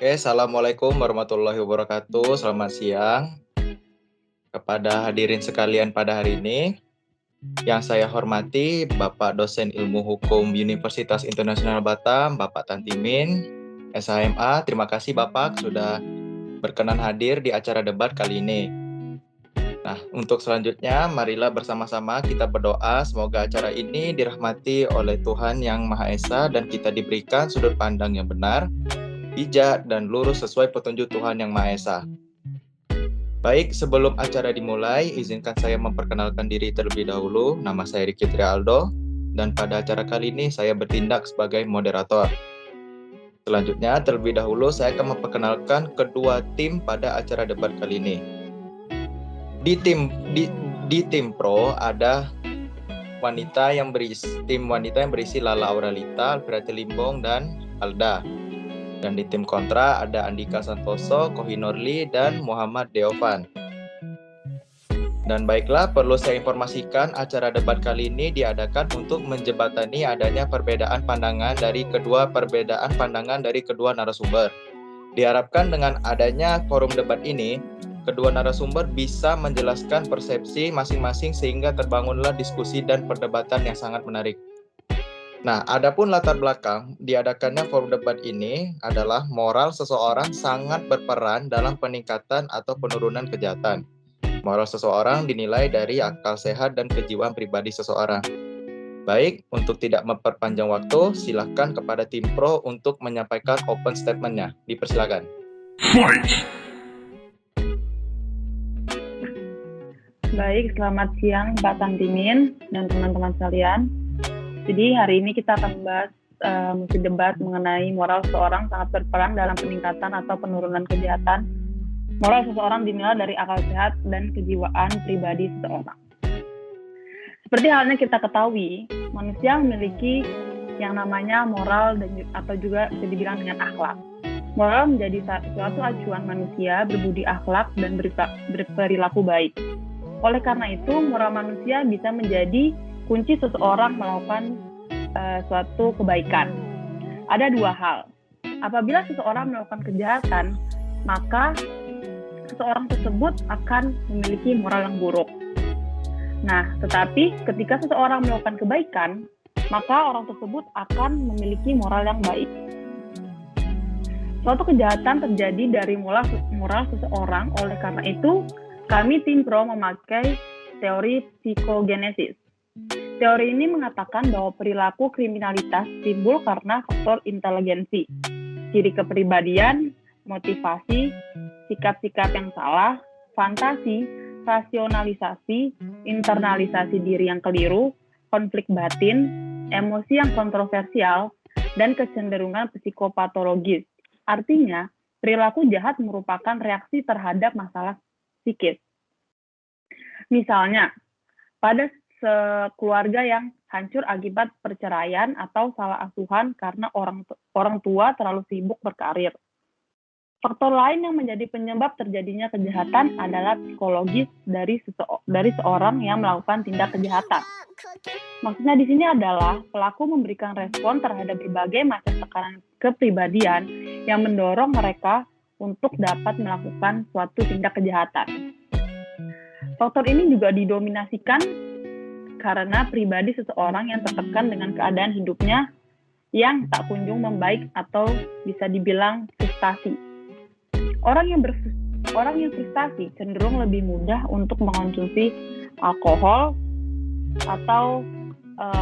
Assalamualaikum warahmatullahi wabarakatuh. Selamat siang kepada hadirin sekalian pada hari ini. Yang saya hormati Bapak Dosen Ilmu Hukum Universitas Internasional Batam, Bapak Tantimin, SHMA. Terima kasih Bapak sudah berkenan hadir di acara debat kali ini. Nah, untuk selanjutnya, marilah bersama-sama kita berdoa semoga acara ini dirahmati oleh Tuhan Yang Maha Esa dan kita diberikan sudut pandang yang benar, bijak, dan lurus sesuai petunjuk Tuhan Yang Maha Esa. Baik, sebelum acara dimulai, izinkan saya memperkenalkan diri terlebih dahulu. Nama saya Ricky Trialdo, dan pada acara kali ini saya bertindak sebagai moderator. Selanjutnya, terlebih dahulu saya akan memperkenalkan kedua tim pada acara debat kali ini. Di tim pro ada tim wanita yang berisi Lala Aurelita, Alfrati Limbong, dan Alda. Dan di tim kontra ada Andika Santoso, Kohinurli, dan Muhammad Deovan. Dan baiklah, perlu saya informasikan acara debat kali ini diadakan untuk menjembatani adanya perbedaan pandangan dari kedua narasumber. Diharapkan dengan adanya forum debat ini, kedua narasumber bisa menjelaskan persepsi masing-masing sehingga terbangunlah diskusi dan perdebatan yang sangat menarik. Nah, adapun latar belakang diadakannya forum debat ini adalah moral seseorang sangat berperan dalam peningkatan atau penurunan kejahatan. Moral seseorang dinilai dari akal sehat dan kejiwaan pribadi seseorang. Baik, untuk tidak memperpanjang waktu, silakan kepada tim pro untuk menyampaikan open statement-nya. Dipersilakan. Baik, selamat siang Pak Tantimin dan teman-teman sekalian. Jadi hari ini kita akan membahas musim debat mengenai moral seseorang sangat berperan dalam peningkatan atau penurunan kejahatan. Moral seseorang dinilai dari akal sehat dan kejiwaan pribadi seseorang. Seperti halnya kita ketahui, manusia memiliki yang namanya moral dan atau juga bisa dibilang dengan akhlak. Moral menjadi suatu acuan manusia berbudi akhlak dan berperilaku baik. Oleh karena itu, moral manusia bisa menjadi kunci seseorang melakukan suatu kebaikan. Ada dua hal. Apabila seseorang melakukan kejahatan, maka seseorang tersebut akan memiliki moral yang buruk. Nah, tetapi ketika seseorang melakukan kebaikan, maka orang tersebut akan memiliki moral yang baik. Suatu kejahatan terjadi dari moral seseorang, oleh karena itu, kami tim pro memakai teori psikogenesis. Teori ini mengatakan bahwa perilaku kriminalitas timbul karena faktor inteligensi, ciri kepribadian, motivasi, sikap-sikap yang salah, fantasi, rasionalisasi, internalisasi diri yang keliru, konflik batin, emosi yang kontroversial, dan kecenderungan psikopatologis. Artinya, perilaku jahat merupakan reaksi terhadap masalah psikis. Misalnya, pada keluarga yang hancur akibat perceraian atau salah asuhan karena orang tua terlalu sibuk berkarir. Faktor lain yang menjadi penyebab terjadinya kejahatan adalah psikologis dari seorang yang melakukan tindak kejahatan. Maksudnya di sini adalah pelaku memberikan respon terhadap berbagai macam tekanan kepribadian yang mendorong mereka untuk dapat melakukan suatu tindak kejahatan. Faktor ini juga didominasikan karena pribadi seseorang yang tertekan dengan keadaan hidupnya yang tak kunjung membaik atau bisa dibilang frustasi. Orang yang frustasi cenderung lebih mudah untuk mengonsumsi alkohol atau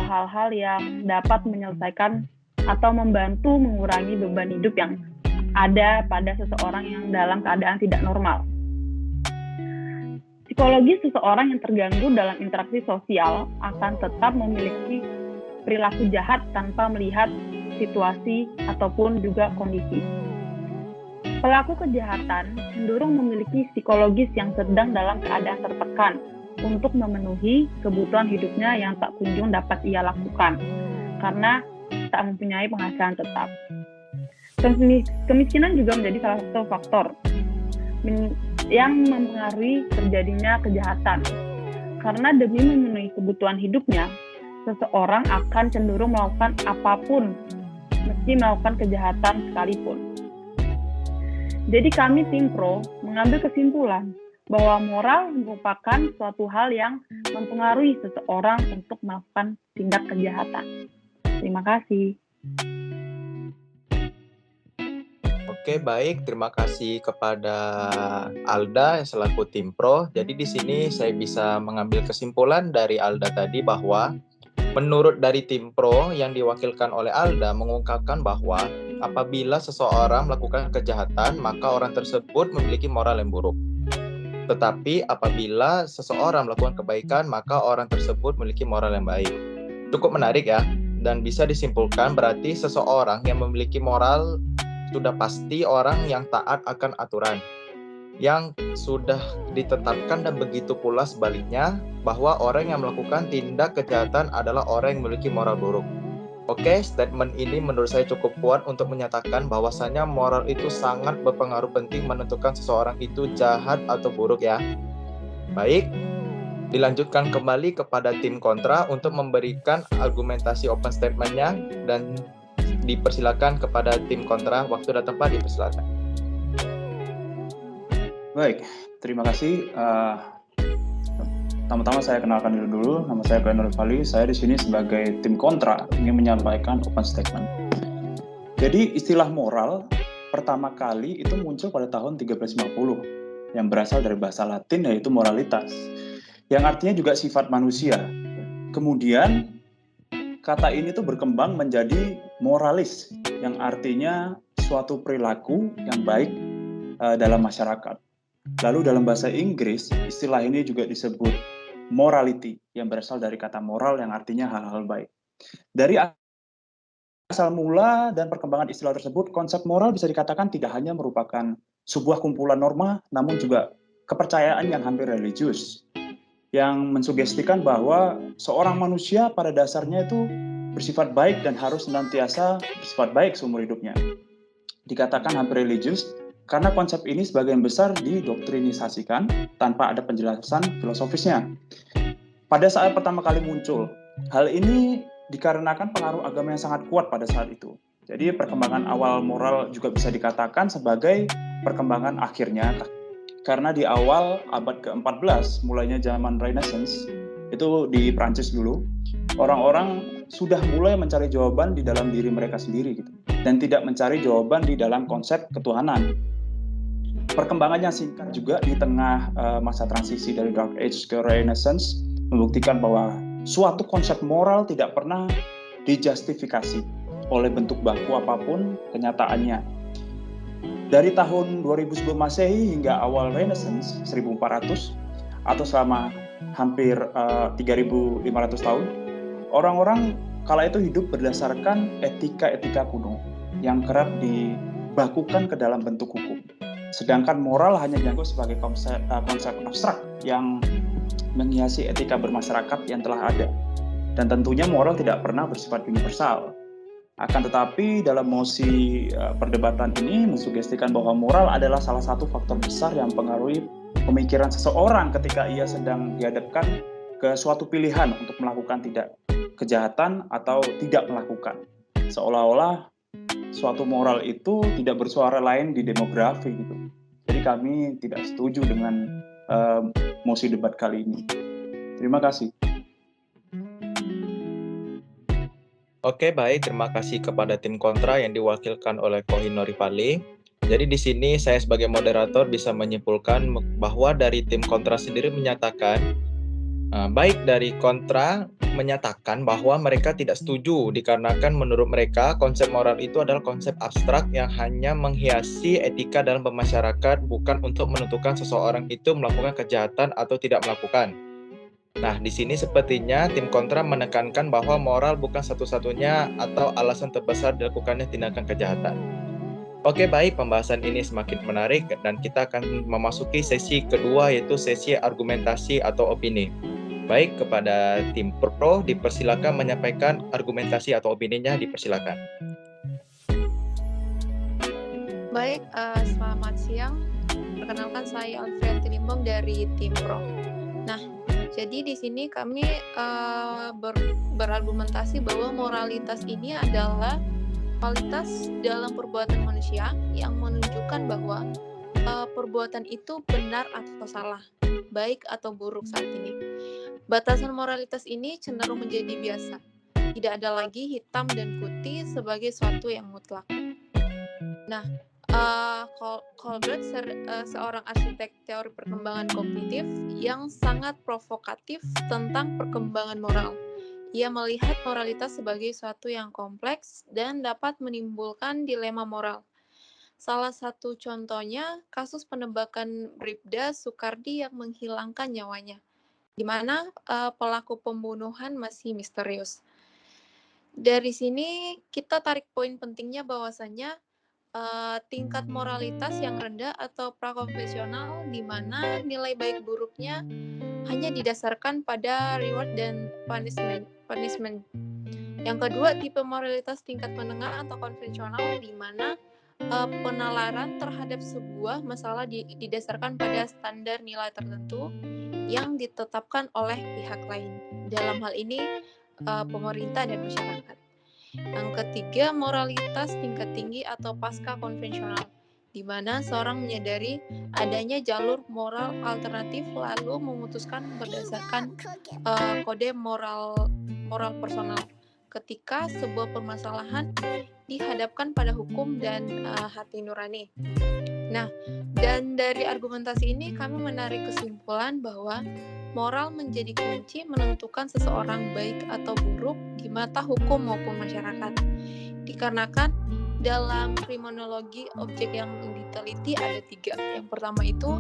hal-hal yang dapat menyelesaikan atau membantu mengurangi beban hidup yang ada pada seseorang yang dalam keadaan tidak normal. Psikologis seseorang yang terganggu dalam interaksi sosial akan tetap memiliki perilaku jahat tanpa melihat situasi ataupun juga kondisi. Pelaku kejahatan cenderung memiliki psikologis yang sedang dalam keadaan tertekan untuk memenuhi kebutuhan hidupnya yang tak kunjung dapat ia lakukan karena tak mempunyai penghasilan tetap. Kemiskinan juga menjadi salah satu faktor yang mempengaruhi terjadinya kejahatan. Karena demi memenuhi kebutuhan hidupnya, seseorang akan cenderung melakukan apapun, meski melakukan kejahatan sekalipun. Jadi kami tim pro mengambil kesimpulan bahwa moral merupakan suatu hal yang mempengaruhi seseorang untuk melakukan tindak kejahatan. Terima kasih. Oke, baik. Terima kasih kepada Alda selaku tim pro. Jadi di sini saya bisa mengambil kesimpulan dari Alda tadi bahwa menurut dari tim pro yang diwakilkan oleh Alda mengungkapkan bahwa apabila seseorang melakukan kejahatan, maka orang tersebut memiliki moral yang buruk. Tetapi apabila seseorang melakukan kebaikan, maka orang tersebut memiliki moral yang baik. Cukup menarik ya, dan bisa disimpulkan berarti seseorang yang memiliki moral sudah pasti orang yang taat akan aturan, yang sudah ditetapkan, dan begitu pula sebaliknya bahwa orang yang melakukan tindak kejahatan adalah orang yang memiliki moral buruk. Oke, statement ini menurut saya cukup kuat untuk menyatakan bahwasanya moral itu sangat berpengaruh penting menentukan seseorang itu jahat atau buruk ya. Baik, dilanjutkan kembali kepada tim kontra untuk memberikan argumentasi open statement-nya, dan dipersilakan kepada tim kontra. Waktu dan tempat dipersilakan. Baik, terima kasih. Pertama-tama saya kenalkan dulu. Nama saya Glenn Rivali. Saya di sini sebagai tim kontra ingin menyampaikan open statement. Jadi istilah moral pertama kali itu muncul pada tahun 1350 yang berasal dari bahasa Latin yaitu moralitas, yang artinya juga sifat manusia. Kemudian kata ini tuh berkembang menjadi moralis, yang artinya suatu perilaku yang baik dalam masyarakat. Lalu dalam bahasa Inggris, istilah ini juga disebut morality, yang berasal dari kata moral yang artinya hal-hal baik. Dari asal mula dan perkembangan istilah tersebut, konsep moral bisa dikatakan tidak hanya merupakan sebuah kumpulan norma, namun juga kepercayaan yang hampir religius, yang mensugestikan bahwa seorang manusia pada dasarnya itu bersifat baik dan harus senantiasa bersifat baik seumur hidupnya. Dikatakan hampir religius karena konsep ini sebagian besar didoktrinisasikan tanpa ada penjelasan filosofisnya. Pada saat pertama kali muncul, hal ini dikarenakan pengaruh agama yang sangat kuat pada saat itu. Jadi perkembangan awal moral juga bisa dikatakan sebagai perkembangan akhirnya, karena di awal abad ke-14, mulainya zaman Renaissance, itu di Prancis dulu, orang-orang sudah mulai mencari jawaban di dalam diri mereka sendiri gitu, dan tidak mencari jawaban di dalam konsep ketuhanan. Perkembangannya singkat juga di tengah masa transisi dari Dark Age ke Renaissance membuktikan bahwa suatu konsep moral tidak pernah dijustifikasi oleh bentuk baku apapun kenyataannya. Dari tahun 2000 sebelum Masehi hingga awal Renaissance 1400 atau selama hampir 3500 tahun, orang-orang kala itu hidup berdasarkan etika-etika kuno yang kerap dibakukan ke dalam bentuk hukum. Sedangkan moral hanya dianggap sebagai konsep abstrak yang menghiasi etika bermasyarakat yang telah ada. Dan tentunya moral tidak pernah bersifat universal. Akan tetapi dalam mosi perdebatan ini mensugestikan bahwa moral adalah salah satu faktor besar yang mempengaruhi pemikiran seseorang ketika ia sedang dihadapkan ke suatu pilihan untuk melakukan tidak kejahatan atau tidak melakukan. Seolah-olah suatu moral itu tidak bersuara lain di demografi gitu. Jadi kami tidak setuju dengan mosi debat kali ini. Terima kasih. Oke, baik. Terima kasih kepada tim kontra yang diwakilkan oleh Kohino Rivali. Jadi di sini saya sebagai moderator bisa menyimpulkan bahwa dari tim kontra sendiri menyatakan, baik dari kontra menyatakan bahwa mereka tidak setuju dikarenakan menurut mereka konsep moral itu adalah konsep abstrak yang hanya menghiasi etika dalam bermasyarakat, bukan untuk menentukan seseorang itu melakukan kejahatan atau tidak melakukan. Nah, di sini sepertinya tim kontra menekankan bahwa moral bukan satu-satunya atau alasan terbesar dilakukannya tindakan kejahatan. Oke, baik, pembahasan ini semakin menarik dan kita akan memasuki sesi kedua, yaitu sesi argumentasi atau opini. Baik, kepada tim pro dipersilakan menyampaikan argumentasi atau opininya, dipersilakan. Baik, selamat siang. Perkenalkan saya Alfrianti Limbong dari tim pro. Nah, jadi di sini kami berargumentasi bahwa moralitas ini adalah kualitas dalam perbuatan manusia yang menunjukkan bahwa perbuatan itu benar atau salah, baik atau buruk saat ini. Batasan moralitas ini cenderung menjadi biasa. Tidak ada lagi hitam dan putih sebagai suatu yang mutlak. Nah, Kohlberg seorang arsitek teori perkembangan kognitif yang sangat provokatif tentang perkembangan moral. Ia melihat moralitas sebagai suatu yang kompleks dan dapat menimbulkan dilema moral. Salah satu contohnya kasus penembakan Bribda Soekardi yang menghilangkan nyawanya, di mana pelaku pembunuhan masih misterius. Dari sini kita tarik poin pentingnya bahwasannya tingkat moralitas yang rendah atau prakonvensional di mana nilai baik buruknya hanya didasarkan pada reward dan punishment. Yang kedua, tipe moralitas tingkat menengah atau konvensional di mana penalaran terhadap sebuah masalah didasarkan pada standar nilai tertentu yang ditetapkan oleh pihak lain. Dalam hal ini pemerintah dan masyarakat. Yang ketiga, moralitas tingkat tinggi atau pasca konvensional, di mana seorang menyadari adanya jalur moral alternatif lalu memutuskan berdasarkan kode moral personal ketika sebuah permasalahan dihadapkan pada hukum dan hati nurani. Nah, dan dari argumentasi ini kami menarik kesimpulan bahwa moral menjadi kunci menentukan seseorang baik atau buruk di mata hukum maupun masyarakat. Dikarenakan dalam kriminologi objek yang diteliti ada 3. Yang pertama itu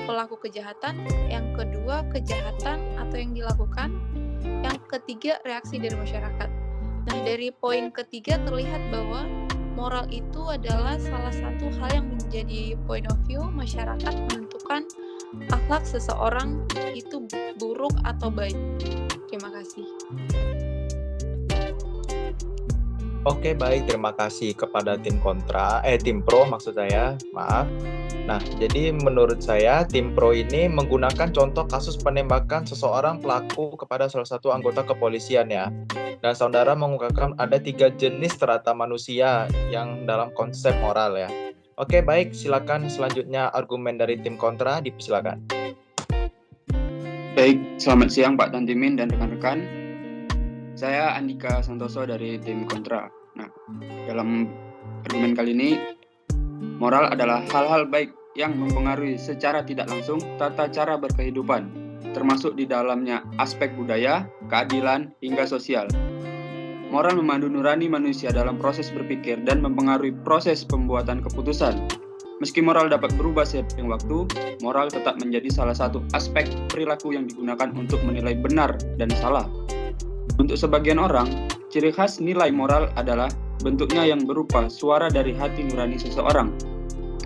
pelaku kejahatan, yang kedua kejahatan atau yang dilakukan, yang ketiga reaksi dari masyarakat. Nah, dari poin ketiga terlihat bahwa moral itu adalah salah satu hal yang menjadi point of view masyarakat menentukan akhlak seseorang itu buruk atau baik. Terima kasih. Oke, baik. Terima kasih kepada tim pro maksud saya. Maaf. Nah, jadi menurut saya tim pro ini menggunakan contoh kasus penembakan seseorang pelaku kepada salah satu anggota kepolisian ya. Dan saudara mengungkapkan ada 3 jenis strata manusia yang dalam konsep moral ya. Oke, baik. Silakan selanjutnya argumen dari tim kontra, dipersilakan. Baik, selamat siang Pak Tantimin dan rekan-rekan. Saya Andika Santoso dari tim kontra. Nah, dalam argumen kali ini, moral adalah hal-hal baik yang mempengaruhi secara tidak langsung tata cara berkehidupan, termasuk di dalamnya aspek budaya, keadilan, hingga sosial. Moral memandu nurani manusia dalam proses berpikir dan mempengaruhi proses pembuatan keputusan. Meski moral dapat berubah seiring waktu, moral tetap menjadi salah satu aspek perilaku yang digunakan untuk menilai benar dan salah. Untuk sebagian orang, ciri khas nilai moral adalah bentuknya yang berupa suara dari hati nurani seseorang,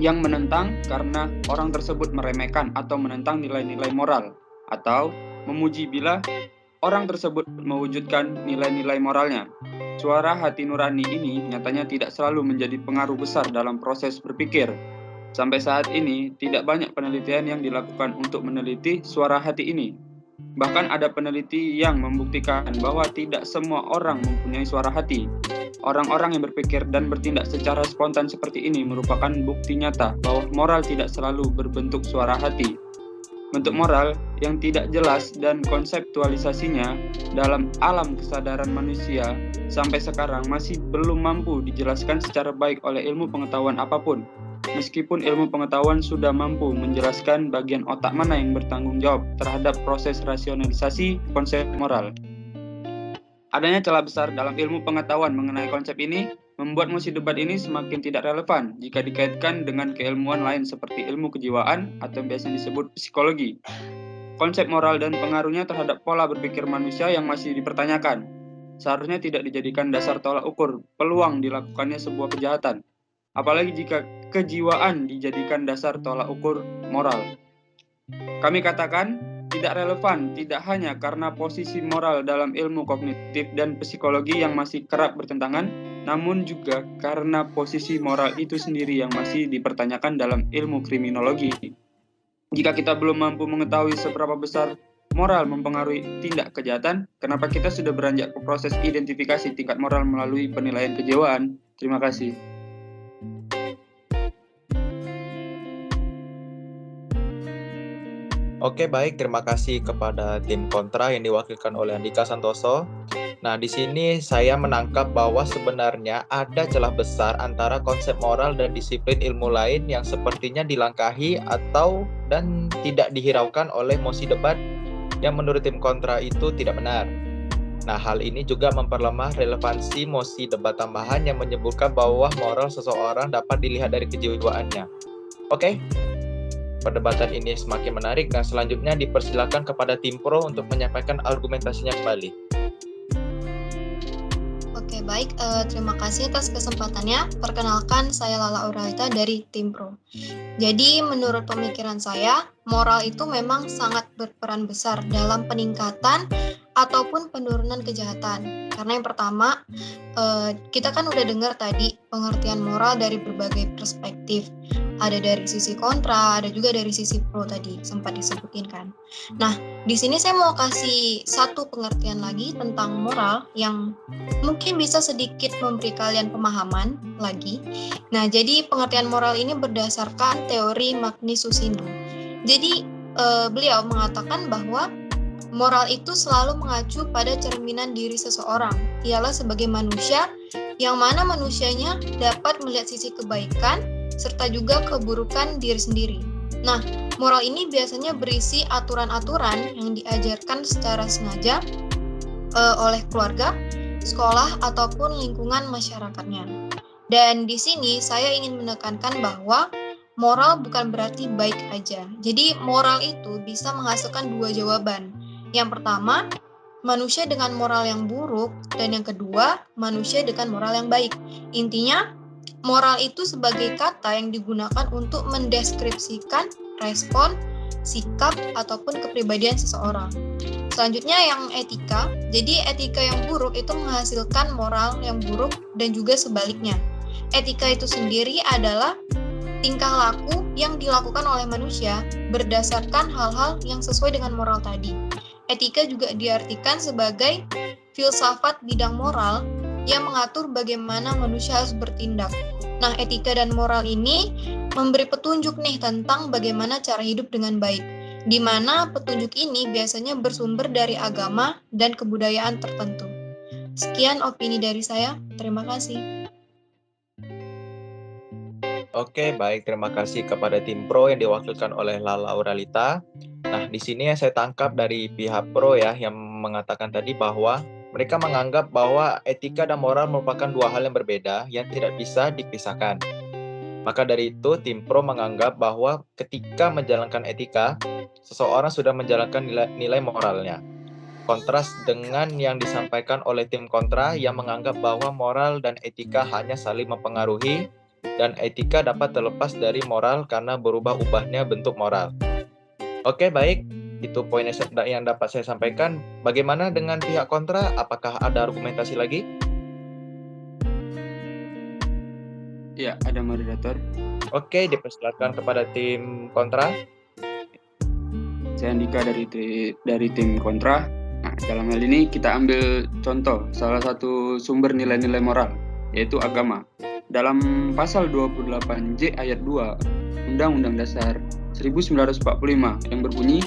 yang menentang karena orang tersebut meremehkan atau menentang nilai-nilai moral, atau memuji bila orang tersebut mewujudkan nilai-nilai moralnya. Suara hati nurani ini nyatanya tidak selalu menjadi pengaruh besar dalam proses berpikir. Sampai saat ini, tidak banyak penelitian yang dilakukan untuk meneliti suara hati ini. Bahkan ada peneliti yang membuktikan bahwa tidak semua orang mempunyai suara hati. Orang-orang yang berpikir dan bertindak secara spontan seperti ini merupakan bukti nyata bahwa moral tidak selalu berbentuk suara hati. Bentuk moral yang tidak jelas dan konseptualisasinya dalam alam kesadaran manusia sampai sekarang masih belum mampu dijelaskan secara baik oleh ilmu pengetahuan apapun. Meskipun ilmu pengetahuan sudah mampu menjelaskan bagian otak mana yang bertanggung jawab terhadap proses rasionalisasi konsep moral. Adanya celah besar dalam ilmu pengetahuan mengenai konsep ini membuat mosi debat ini semakin tidak relevan jika dikaitkan dengan keilmuan lain seperti ilmu kejiwaan atau yang biasa disebut psikologi. Konsep moral dan pengaruhnya terhadap pola berpikir manusia yang masih dipertanyakan. Seharusnya tidak dijadikan dasar tolak ukur peluang dilakukannya sebuah kejahatan. Apalagi jika kejiwaan dijadikan dasar tolak ukur moral. Kami katakan tidak relevan tidak hanya karena posisi moral dalam ilmu kognitif dan psikologi yang masih kerap bertentangan, namun juga karena posisi moral itu sendiri yang masih dipertanyakan dalam ilmu kriminologi. Jika kita belum mampu mengetahui seberapa besar moral mempengaruhi tindak kejahatan, kenapa kita sudah beranjak ke proses identifikasi tingkat moral melalui penilaian kejiwaan? Terima kasih. Oke, baik. Terima kasih kepada tim kontra yang diwakilkan oleh Andika Santoso. Nah, di sini saya menangkap bahwa sebenarnya ada celah besar antara konsep moral dan disiplin ilmu lain yang sepertinya dilangkahi atau dan tidak dihiraukan oleh mosi debat yang menurut tim kontra itu tidak benar. Nah, hal ini juga memperlemah relevansi mosi debat tambahan yang menyebutkan bahwa moral seseorang dapat dilihat dari kejiwaannya. Oke, perdebatan ini semakin menarik dan selanjutnya dipersilakan kepada tim pro untuk menyampaikan argumentasinya kembali. Oke, baik. Terima kasih atas kesempatannya. Perkenalkan, saya Lala Auralita dari tim pro. Jadi, menurut pemikiran saya, moral itu memang sangat berperan besar dalam peningkatan ataupun penurunan kejahatan. Karena yang pertama, kita kan udah dengar tadi pengertian moral dari berbagai perspektif. Ada dari sisi kontra, ada juga dari sisi pro tadi, sempat disebutin kan. Nah, di sini saya mau kasih satu pengertian lagi tentang moral yang mungkin bisa sedikit memberi kalian pemahaman lagi. Nah, jadi pengertian moral ini berdasarkan teori Magnus Susindo. Jadi, beliau mengatakan bahwa moral itu selalu mengacu pada cerminan diri seseorang, ialah sebagai manusia, yang mana manusianya dapat melihat sisi kebaikan, serta juga keburukan diri sendiri. Nah, moral ini biasanya berisi aturan-aturan yang diajarkan secara sengaja oleh keluarga, sekolah, ataupun lingkungan masyarakatnya. Dan di sini saya ingin menekankan bahwa moral bukan berarti baik aja. Jadi moral itu bisa menghasilkan dua jawaban. Yang pertama, manusia dengan moral yang buruk, dan yang kedua, manusia dengan moral yang baik. Intinya, moral itu sebagai kata yang digunakan untuk mendeskripsikan respon, sikap, ataupun kepribadian seseorang. Selanjutnya yang etika. Jadi etika yang buruk itu menghasilkan moral yang buruk dan juga sebaliknya. Etika itu sendiri adalah tingkah laku yang dilakukan oleh manusia berdasarkan hal-hal yang sesuai dengan moral tadi. Etika juga diartikan sebagai filsafat bidang moral yang mengatur bagaimana manusia harus bertindak. Nah, etika dan moral ini memberi petunjuk nih tentang bagaimana cara hidup dengan baik, di mana petunjuk ini biasanya bersumber dari agama dan kebudayaan tertentu. Sekian opini dari saya, terima kasih. Oke, baik. Terima kasih kepada tim pro yang diwakilkan oleh Lala Auralita. Nah, di sini yang saya tangkap dari pihak pro ya, yang mengatakan tadi bahwa mereka menganggap bahwa etika dan moral merupakan dua hal yang berbeda yang tidak bisa dipisahkan. Maka dari itu, tim pro menganggap bahwa ketika menjalankan etika, seseorang sudah menjalankan nilai moralnya. Kontras dengan yang disampaikan oleh tim kontra yang menganggap bahwa moral dan etika hanya saling mempengaruhi dan etika dapat terlepas dari moral karena berubah-ubahnya bentuk moral. Oke, baik. Itu poin yang dapat saya sampaikan. Bagaimana dengan pihak kontra? Apakah ada argumentasi lagi? Ya, ada moderator. Oke, dipersilakan kepada tim kontra. Saya Andika dari tim kontra. Nah, dalam hal ini kita ambil contoh salah satu sumber nilai-nilai moral, yaitu agama. Dalam pasal 28J ayat 2 Undang-Undang Dasar 1945 yang berbunyi,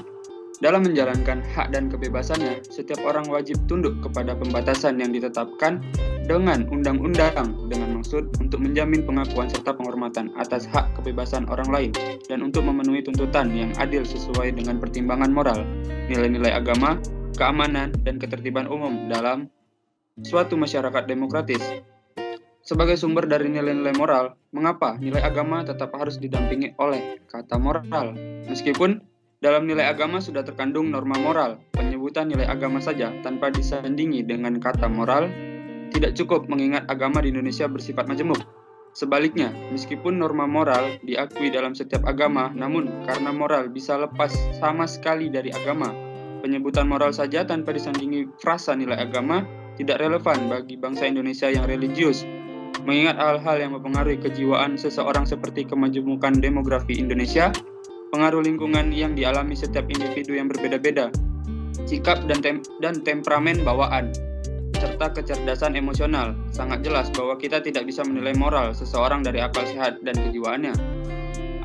dalam menjalankan hak dan kebebasannya, setiap orang wajib tunduk kepada pembatasan yang ditetapkan dengan undang-undang dengan maksud untuk menjamin pengakuan serta penghormatan atas hak kebebasan orang lain dan untuk memenuhi tuntutan yang adil sesuai dengan pertimbangan moral, nilai-nilai agama, keamanan, dan ketertiban umum dalam suatu masyarakat demokratis. Sebagai sumber dari nilai-nilai moral, mengapa nilai agama tetap harus didampingi oleh kata moral? Meskipun dalam nilai agama sudah terkandung norma moral, penyebutan nilai agama saja tanpa disandingi dengan kata moral tidak cukup mengingat agama di Indonesia bersifat majemuk. Sebaliknya, meskipun norma moral diakui dalam setiap agama, namun karena moral bisa lepas sama sekali dari agama, penyebutan moral saja tanpa disandingi frasa nilai agama tidak relevan bagi bangsa Indonesia yang religius, mengingat hal-hal yang mempengaruhi kejiwaan seseorang seperti kemajemukan demografi Indonesia, pengaruh lingkungan yang dialami setiap individu yang berbeda-beda, sikap dan temperamen bawaan, serta kecerdasan emosional. Sangat jelas bahwa kita tidak bisa menilai moral seseorang dari akal sehat dan kejiwaannya.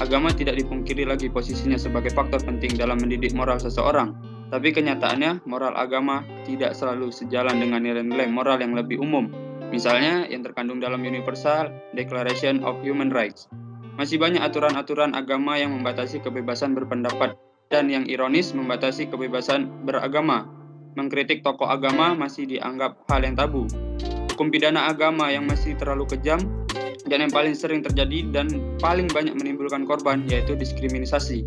Agama tidak dipungkiri lagi posisinya sebagai faktor penting dalam mendidik moral seseorang, tapi kenyataannya moral agama tidak selalu sejalan dengan nilai-nilai moral yang lebih umum, misalnya yang terkandung dalam Universal Declaration of Human Rights. Masih banyak aturan-aturan agama yang membatasi kebebasan berpendapat dan yang ironis membatasi kebebasan beragama. Mengkritik tokoh agama masih dianggap hal yang tabu. Hukum pidana agama yang masih terlalu kejam dan yang paling sering terjadi dan paling banyak menimbulkan korban yaitu diskriminasi,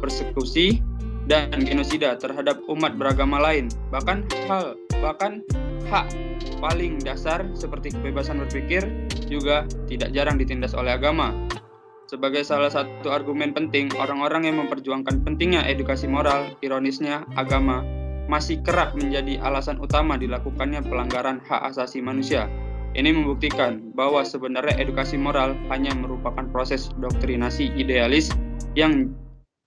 persekusi, dan genosida terhadap umat beragama lain. Bahkan hak paling dasar seperti kebebasan berpikir juga tidak jarang ditindas oleh agama. Sebagai salah satu argumen penting orang-orang yang memperjuangkan pentingnya edukasi moral, ironisnya agama masih kerap menjadi alasan utama dilakukannya pelanggaran hak asasi manusia. Ini membuktikan bahwa sebenarnya edukasi moral hanya merupakan proses doktrinasi idealis yang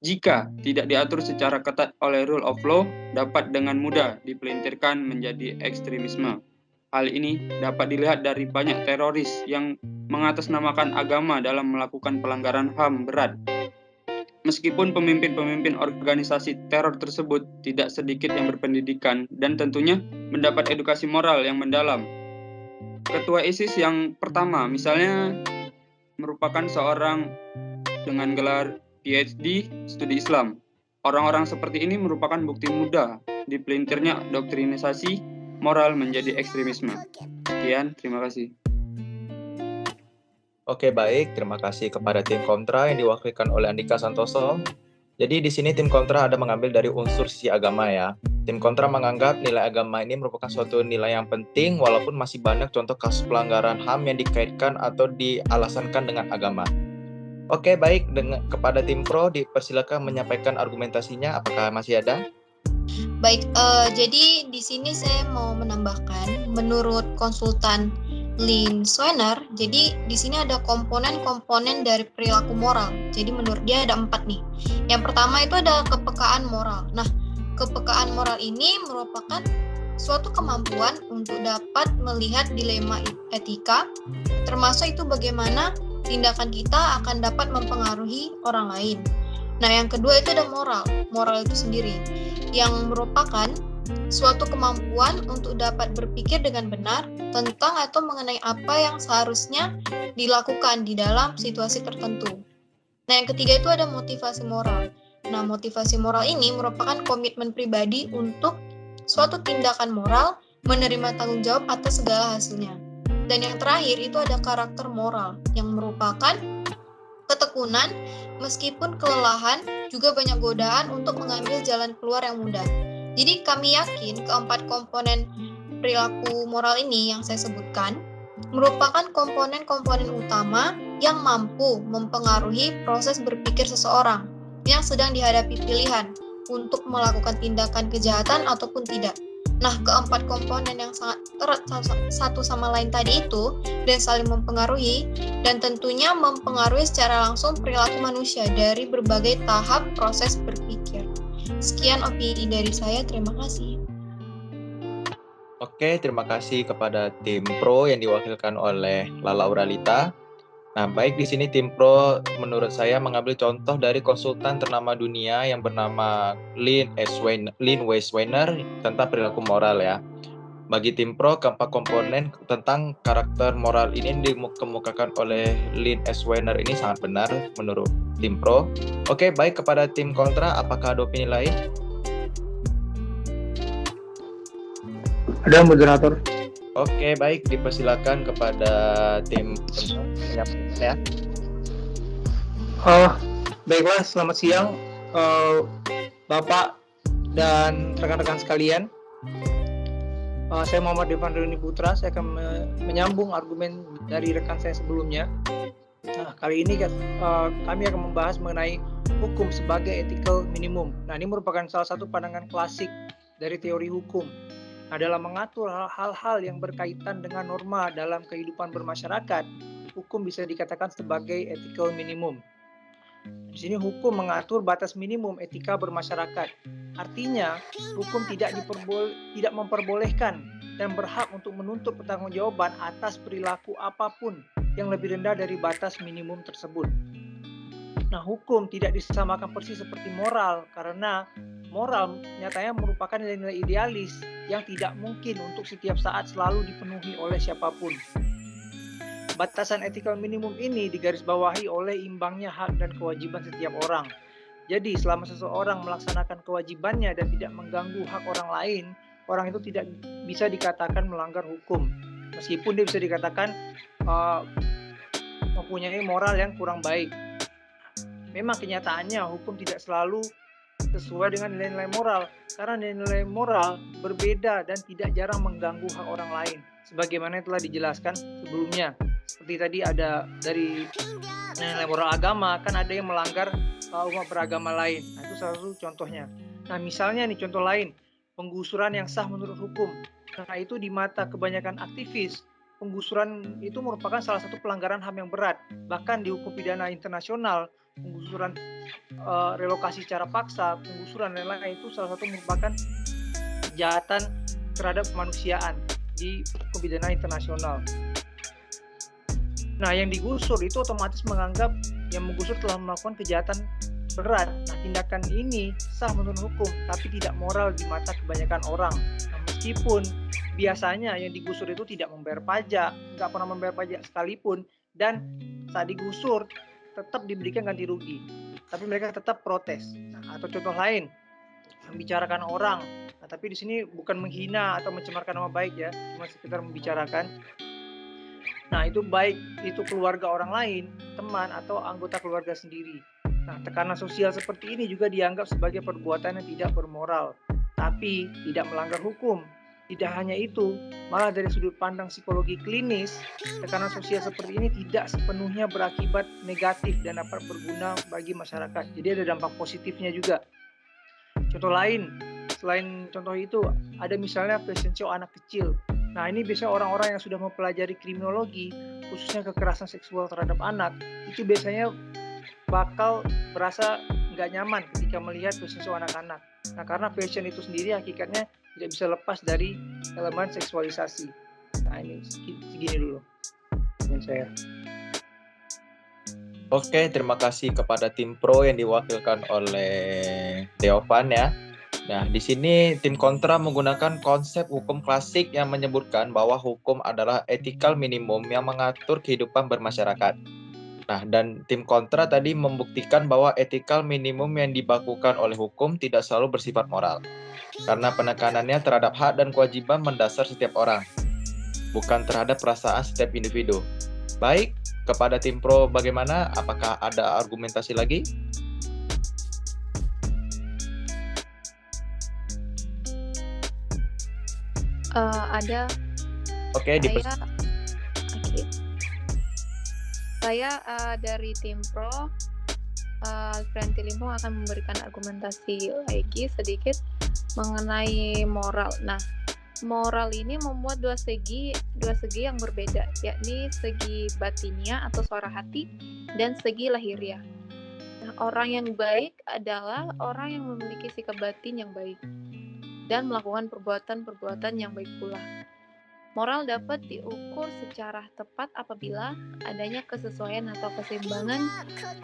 jika tidak diatur secara ketat oleh rule of law dapat dengan mudah dipelintirkan menjadi ekstremisme. Hal ini dapat dilihat dari banyak teroris yang mengatasnamakan agama dalam melakukan pelanggaran HAM berat. Meskipun pemimpin-pemimpin organisasi teror tersebut tidak sedikit yang berpendidikan dan tentunya mendapat edukasi moral yang mendalam. Ketua ISIS yang pertama misalnya merupakan seorang dengan gelar PhD studi Islam. Orang-orang seperti ini merupakan bukti mudah dipelintirnya doktrinisasi moral menjadi ekstremisme. Sekian, terima kasih. Oke, baik. Terima kasih kepada tim kontra yang diwakilkan oleh Andika Santoso. Jadi di sini tim kontra ada mengambil dari unsur sisi agama ya. Tim kontra menganggap nilai agama ini merupakan suatu nilai yang penting walaupun masih banyak contoh kasus pelanggaran HAM yang dikaitkan atau dialasankan dengan agama. Oke, baik. Kepada tim pro dipersilakan menyampaikan argumentasinya. Apakah masih ada? Baik, jadi di sini saya mau menambahkan, menurut konsultan Lynn Swener, jadi di sini ada komponen-komponen dari perilaku moral. Jadi menurut dia ada 4 nih. Yang pertama itu ada kepekaan moral. Nah, kepekaan moral ini merupakan suatu kemampuan untuk dapat melihat dilema etika, termasuk itu bagaimana tindakan kita akan dapat mempengaruhi orang lain. Nah, yang kedua itu ada moral. Moral itu sendiri yang merupakan suatu kemampuan untuk dapat berpikir dengan benar tentang atau mengenai apa yang seharusnya dilakukan di dalam situasi tertentu. Nah, yang ketiga itu ada motivasi moral. Nah, motivasi moral ini merupakan komitmen pribadi untuk suatu tindakan moral menerima tanggung jawab atas segala hasilnya. Dan yang terakhir itu ada karakter moral yang merupakan ketekunan meskipun kelelahan, juga banyak godaan untuk mengambil jalan keluar yang mudah. Jadi kami yakin keempat komponen perilaku moral ini yang saya sebutkan merupakan komponen-komponen utama yang mampu mempengaruhi proses berpikir seseorang yang sedang dihadapi pilihan untuk melakukan tindakan kejahatan ataupun tidak. Nah, keempat komponen yang sangat erat satu sama lain tadi itu dan saling mempengaruhi dan tentunya mempengaruhi secara langsung perilaku manusia dari berbagai tahap proses berpikir. Sekian opini dari saya, terima kasih. Oke, terima kasih kepada tim pro yang diwakilkan oleh Lala Auralita. Nah, baik di sini tim pro menurut saya mengambil contoh dari konsultan ternama dunia yang bernama Lynn W. Swener tentang perilaku moral ya. Bagi tim pro, keempat komponen tentang karakter moral ini dikemukakan oleh Lynn S. Swener ini sangat benar menurut tim pro. Oke, baik kepada tim kontra, apakah ada opini lain? Ada moderator. Oke, baik, dipersilakan kepada tim ya. Baiklah, selamat siang Bapak dan rekan-rekan sekalian. Saya Muhammad Devan Roni Putra. Saya akan menyambung argumen dari rekan saya sebelumnya. Nah, kali ini kami akan membahas mengenai hukum sebagai ethical minimum. Nah, ini merupakan salah satu pandangan klasik dari teori hukum. Nah, dalam mengatur hal-hal yang berkaitan dengan norma dalam kehidupan bermasyarakat, hukum bisa dikatakan sebagai ethical minimum. Di sini hukum mengatur batas minimum etika bermasyarakat. Artinya, hukum tidak memperbolehkan dan berhak untuk menuntut pertanggungjawaban atas perilaku apapun yang lebih rendah dari batas minimum tersebut. Nah, hukum tidak disamakan persis seperti moral, karena moral nyatanya merupakan nilai-nilai idealis yang tidak mungkin untuk setiap saat selalu dipenuhi oleh siapapun. Batasan etikal minimum ini digarisbawahi oleh imbangnya hak dan kewajiban setiap orang. Jadi, selama seseorang melaksanakan kewajibannya dan tidak mengganggu hak orang lain, orang itu tidak bisa dikatakan melanggar hukum. Meskipun dia bisa dikatakan mempunyai moral yang kurang baik. Memang kenyataannya hukum tidak selalu sesuai dengan nilai-nilai moral, karena nilai-nilai moral berbeda dan tidak jarang mengganggu hak orang lain. Sebagaimana telah dijelaskan sebelumnya. Seperti tadi ada dari nilai moral agama, kan ada yang melanggar umat beragama lain. Nah, itu salah satu contohnya. Nah, misalnya nih contoh lain, penggusuran yang sah menurut hukum. Nah, itu di mata kebanyakan aktivis, penggusuran itu merupakan salah satu pelanggaran HAM yang berat. Bahkan di hukum pidana internasional, penggusuran relokasi secara paksa, penggusuran dan lain-lain itu salah satu merupakan kejahatan terhadap kemanusiaan di hukum pidana internasional. Nah, yang digusur itu otomatis menganggap yang menggusur telah melakukan kejahatan berat. Nah, tindakan ini sah menurut hukum, tapi tidak moral di mata kebanyakan orang. Nah, meskipun biasanya yang digusur itu tidak membayar pajak, nggak pernah membayar pajak sekalipun, dan saat digusur tetap diberikan ganti rugi. Tapi mereka tetap protes. Nah, atau contoh lain, membicarakan orang. Nah, tapi di sini bukan menghina atau mencemarkan nama baik ya, cuma sekedar membicarakan. Nah, itu baik itu keluarga orang lain, teman, atau anggota keluarga sendiri. Nah, tekanan sosial seperti ini juga dianggap sebagai perbuatan yang tidak bermoral, tapi tidak melanggar hukum. Tidak hanya itu, malah dari sudut pandang psikologi klinis, tekanan sosial seperti ini tidak sepenuhnya berakibat negatif dan dapat berguna bagi masyarakat. Jadi ada dampak positifnya juga. Contoh lain, selain contoh itu, ada misalnya fashion show anak kecil. Nah, ini biasanya orang-orang yang sudah mempelajari kriminologi, khususnya kekerasan seksual terhadap anak, itu biasanya bakal berasa nggak nyaman ketika melihat fashion show anak-anak. Nah, karena fashion itu sendiri hakikatnya tidak bisa lepas dari elemen seksualisasi. Nah, ini segini dulu dengan saya. Oke, terima kasih kepada tim pro yang diwakilkan oleh Deovan ya. Nah, di sini tim kontra menggunakan konsep hukum klasik yang menyebutkan bahwa hukum adalah etikal minimum yang mengatur kehidupan bermasyarakat. Nah, dan tim kontra tadi membuktikan bahwa etikal minimum yang dibakukan oleh hukum tidak selalu bersifat moral. Karena penekanannya terhadap hak dan kewajiban mendasar setiap orang, bukan terhadap perasaan setiap individu. Baik, kepada tim pro bagaimana? Apakah ada argumentasi lagi? Ada. Oke, Saya dari tim pro, Alfrianti Limpo akan memberikan argumentasi lagi sedikit mengenai moral. Nah, moral ini memuat dua segi yang berbeda, yakni segi batinia atau suara hati dan segi lahiriah. Nah, orang yang baik adalah orang yang memiliki sikap batin yang baik dan melakukan perbuatan-perbuatan yang baik pula. Moral dapat diukur secara tepat apabila adanya kesesuaian atau keseimbangan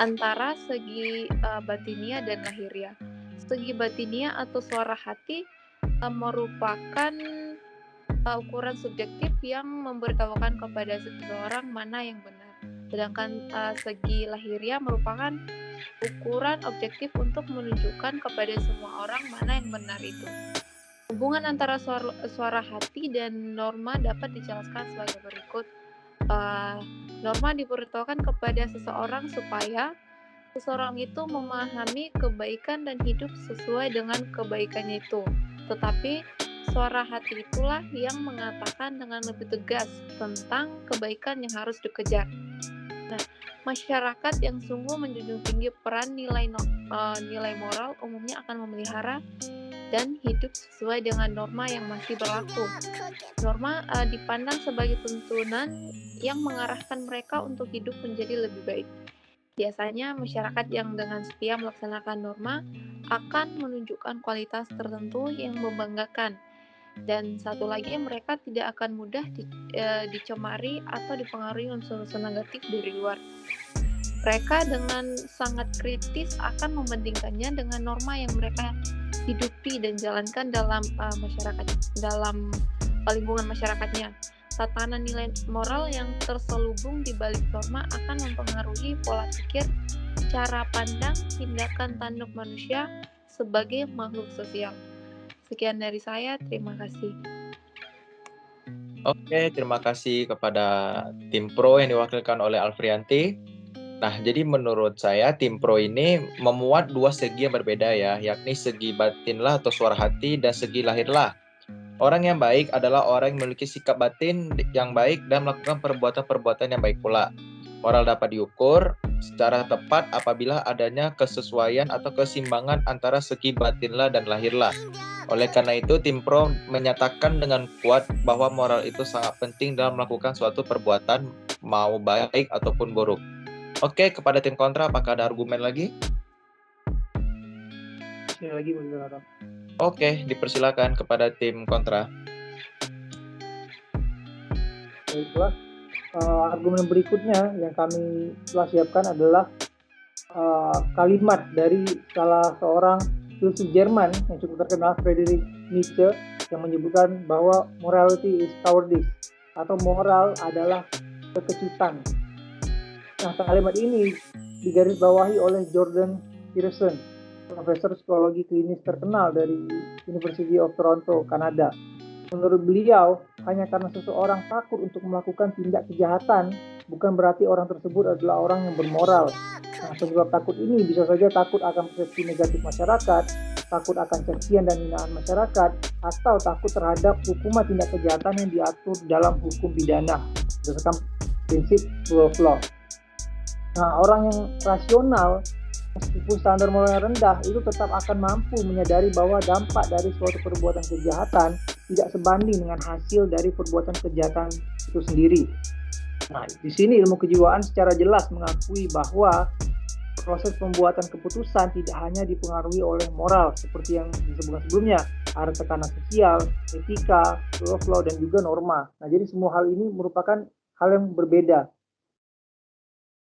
antara segi batinia dan lahiriah. Segi batinia atau suara hati merupakan ukuran subjektif yang memberitahukan kepada seseorang mana yang benar. Sedangkan segi lahiriah merupakan ukuran objektif untuk menunjukkan kepada semua orang mana yang benar itu. Hubungan antara suara hati dan norma dapat dijelaskan sebagai berikut. Norma diberitahukan kepada seseorang supaya seseorang itu memahami kebaikan dan hidup sesuai dengan kebaikannya itu. Tetapi suara hati itulah yang mengatakan dengan lebih tegas tentang kebaikan yang harus dikejar. Nah, masyarakat yang sungguh menjunjung tinggi peran nilai moral umumnya akan memelihara dan hidup sesuai dengan norma yang masih berlaku. Norma dipandang sebagai tuntunan yang mengarahkan mereka untuk hidup menjadi lebih baik. Biasanya masyarakat yang dengan setia melaksanakan norma akan menunjukkan kualitas tertentu yang membanggakan. Dan satu lagi, mereka tidak akan mudah dicemari atau dipengaruhi unsur-unsur negatif dari luar. Mereka dengan sangat kritis akan membandingkannya dengan norma yang mereka hidupi dan jalankan dalam masyarakat, dalam lingkungan masyarakatnya. Tatanan nilai moral yang terselubung di balik norma akan mempengaruhi pola pikir, cara pandang, tindakan tanduk manusia sebagai makhluk sosial. Sekian dari saya, terima kasih. Oke, terima kasih kepada tim pro yang diwakilkan oleh Alfrianti. Nah, jadi menurut saya tim pro ini memuat dua segi yang berbeda ya, yakni segi batinlah atau suara hati dan segi lahirlah. Orang yang baik adalah orang yang memiliki sikap batin yang baik dan melakukan perbuatan-perbuatan yang baik pula. Moral dapat diukur secara tepat apabila adanya kesesuaian atau keseimbangan antara segi batinlah dan lahirlah. Oleh karena itu, tim pro menyatakan dengan kuat bahwa moral itu sangat penting dalam melakukan suatu perbuatan, mau baik ataupun buruk. Oke, kepada tim kontra, apakah ada argumen lagi? Sekali lagi mendengar. Oke, dipersilakan kepada tim kontra. Baiklah, argumen berikutnya yang kami telah siapkan adalah kalimat dari salah seorang filsuf Jerman yang cukup terkenal, Friedrich Nietzsche, yang menyebutkan bahwa morality is cowardice, atau moral adalah kekejutan. Nah, kalimat ini digarisbawahi oleh Jordan Peterson, profesor psikologi klinis terkenal dari University of Toronto, Kanada. Menurut beliau, hanya karena seseorang takut untuk melakukan tindak kejahatan, bukan berarti orang tersebut adalah orang yang bermoral. Nah, penyebab takut ini bisa saja takut akan persepsi negatif masyarakat, takut akan cacian dan hinaan masyarakat, atau takut terhadap hukuman tindak kejahatan yang diatur dalam hukum pidana berdasarkan prinsip rule of law. Nah, orang yang rasional, meskipun standar moralnya rendah, itu tetap akan mampu menyadari bahwa dampak dari suatu perbuatan kejahatan tidak sebanding dengan hasil dari perbuatan kejahatan itu sendiri. Nah, di sini ilmu kejiwaan secara jelas mengakui bahwa proses pembuatan keputusan tidak hanya dipengaruhi oleh moral seperti yang disebutkan sebelumnya, ada tekanan sosial, etika, rule of law, dan juga norma. Nah, jadi semua hal ini merupakan hal yang berbeda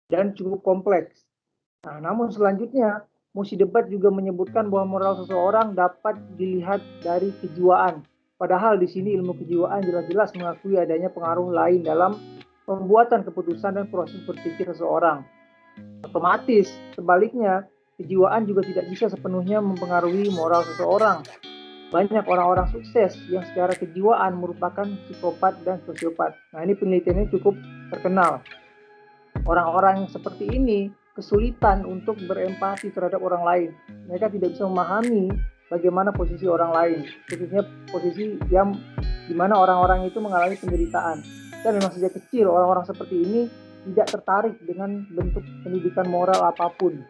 dan cukup kompleks. Nah, namun selanjutnya, Mosi Debat juga menyebutkan bahwa moral seseorang dapat dilihat dari kejiwaan. Padahal di sini ilmu kejiwaan jelas-jelas mengakui adanya pengaruh lain dalam pembuatan keputusan dan proses berpikir seseorang. Otomatis, sebaliknya, kejiwaan juga tidak bisa sepenuhnya mempengaruhi moral seseorang. Banyak orang-orang sukses yang secara kejiwaan merupakan psikopat dan sosiopat. Nah, ini penelitiannya cukup terkenal. Orang-orang yang seperti ini kesulitan untuk berempati terhadap orang lain. Mereka tidak bisa memahami bagaimana posisi orang lain, khususnya posisi yang dimana orang-orang itu mengalami penderitaan. Dan memang sejak kecil orang-orang seperti ini tidak tertarik dengan bentuk pendidikan moral apapun.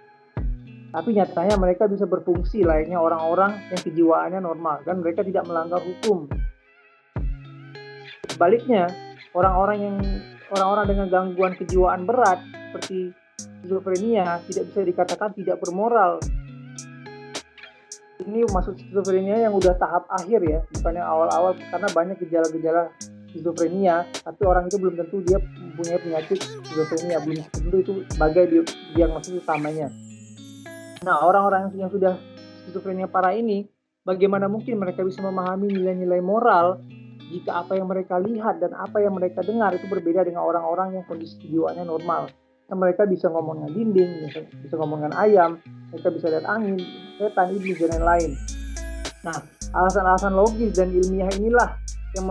Tapi nyatanya mereka bisa berfungsi layaknya orang-orang yang kejiwaannya normal dan mereka tidak melanggar hukum. Sebaliknya, orang-orang dengan gangguan kejiwaan berat seperti skizofrenia tidak bisa dikatakan tidak bermoral. Ini maksud skizofrenia yang udah tahap akhir ya, bukan yang awal-awal, karena banyak gejala-gejala skizofrenia, tapi orang itu belum tentu dia mempunyai penyakit skizofrenia, belum tentu itu sebagai diagnosis utamanya. Nah, orang-orang yang sudah skizofrenia parah ini, bagaimana mungkin mereka bisa memahami nilai-nilai moral jika apa yang mereka lihat dan apa yang mereka dengar itu berbeda dengan orang-orang yang kondisi kejiwaannya normal. Nah, mereka bisa ngomong dengan dinding, bisa ngomong dengan ayam, mereka bisa lihat angin, setan, iblis, dan lain-lain. Nah, alasan-alasan logis dan ilmiah inilah yang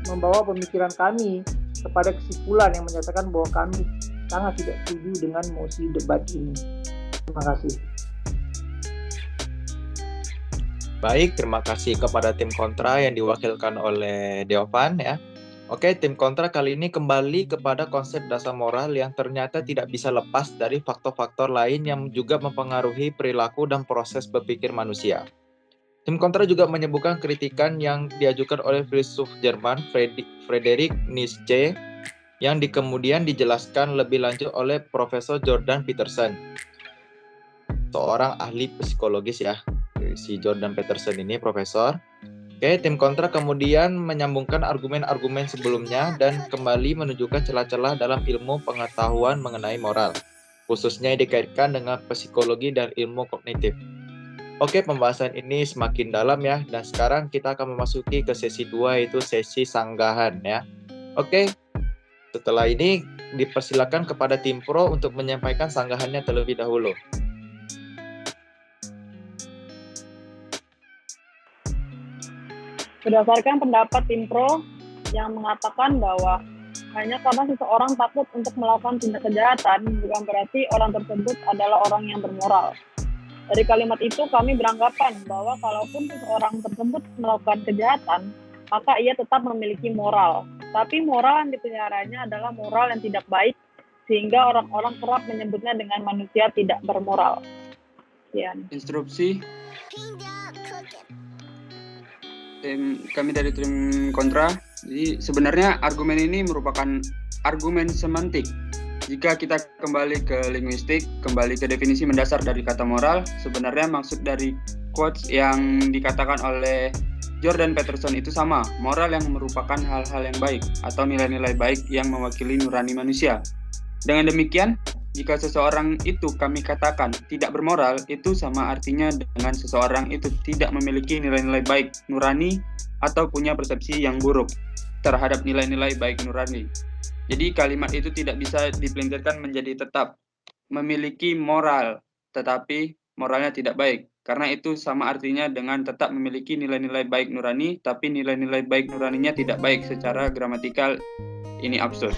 membawa pemikiran kami kepada kesimpulan yang menyatakan bahwa kami sangat tidak setuju dengan mosi debat ini. Terima kasih. Baik, terima kasih kepada tim kontra yang diwakilkan oleh Deovan ya. Oke, tim kontra kali ini kembali kepada konsep dasar moral yang ternyata tidak bisa lepas dari faktor-faktor lain yang juga mempengaruhi perilaku dan proses berpikir manusia. Tim kontra juga menyebutkan kritikan yang diajukan oleh filsuf Jerman Friedrich Nietzsche yang kemudian dijelaskan lebih lanjut oleh Profesor Jordan Peterson, seorang ahli psikologis ya. Si Jordan Peterson ini profesor. Oke, tim kontra kemudian menyambungkan argumen-argumen sebelumnya dan kembali menunjukkan celah-celah dalam ilmu pengetahuan mengenai moral, khususnya yang dikaitkan dengan psikologi dan ilmu kognitif. Oke, pembahasan ini semakin dalam ya, dan sekarang kita akan memasuki ke sesi 2, yaitu sesi sanggahan ya. Oke, setelah ini dipersilakan kepada tim pro untuk menyampaikan sanggahannya terlebih dahulu. Berdasarkan pendapat tim pro yang mengatakan bahwa hanya karena seseorang takut untuk melakukan tindak kejahatan, bukan berarti orang tersebut adalah orang yang bermoral. Dari kalimat itu kami beranggapan bahwa kalaupun seseorang tersebut melakukan kejahatan, maka ia tetap memiliki moral. Tapi moral yang dipeliharanya adalah moral yang tidak baik, sehingga orang-orang kerap menyebutnya dengan manusia tidak bermoral. Sekian. Instruksi. Kami dari tim kontra. Jadi sebenarnya argumen ini merupakan argumen semantik. Jika kita kembali ke linguistik, kembali ke definisi mendasar dari kata moral, sebenarnya maksud dari quotes yang dikatakan oleh Jordan Peterson itu sama. Moral yang merupakan hal-hal yang baik atau nilai-nilai baik yang mewakili nurani manusia. Dengan demikian, jika seseorang itu kami katakan tidak bermoral, itu sama artinya dengan seseorang itu tidak memiliki nilai-nilai baik nurani atau punya persepsi yang buruk terhadap nilai-nilai baik nurani. Jadi kalimat itu tidak bisa dipelintirkan menjadi tetap memiliki moral, tetapi moralnya tidak baik. Karena itu sama artinya dengan tetap memiliki nilai-nilai baik nurani, tapi nilai-nilai baik nuraninya tidak baik secara gramatikal. Ini absurd.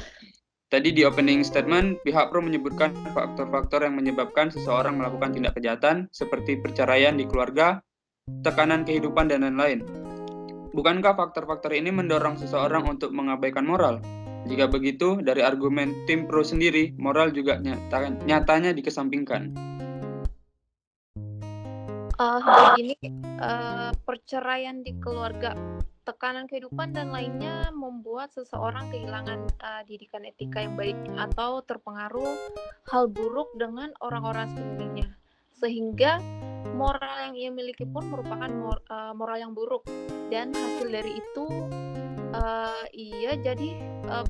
Tadi di opening statement, pihak pro menyebutkan faktor-faktor yang menyebabkan seseorang melakukan tindak kejahatan seperti perceraian di keluarga, tekanan kehidupan, dan lain-lain. Bukankah faktor-faktor ini mendorong seseorang untuk mengabaikan moral? Jika begitu, dari argumen tim pro sendiri, moral juga nyatanya dikesampingkan. Begini, perceraian di keluarga, tekanan kehidupan dan lainnya membuat seseorang kehilangan didikan etika yang baik atau terpengaruh hal buruk dengan orang-orang sekelilingnya, sehingga moral yang ia miliki pun merupakan moral yang buruk, dan hasil dari itu ia jadi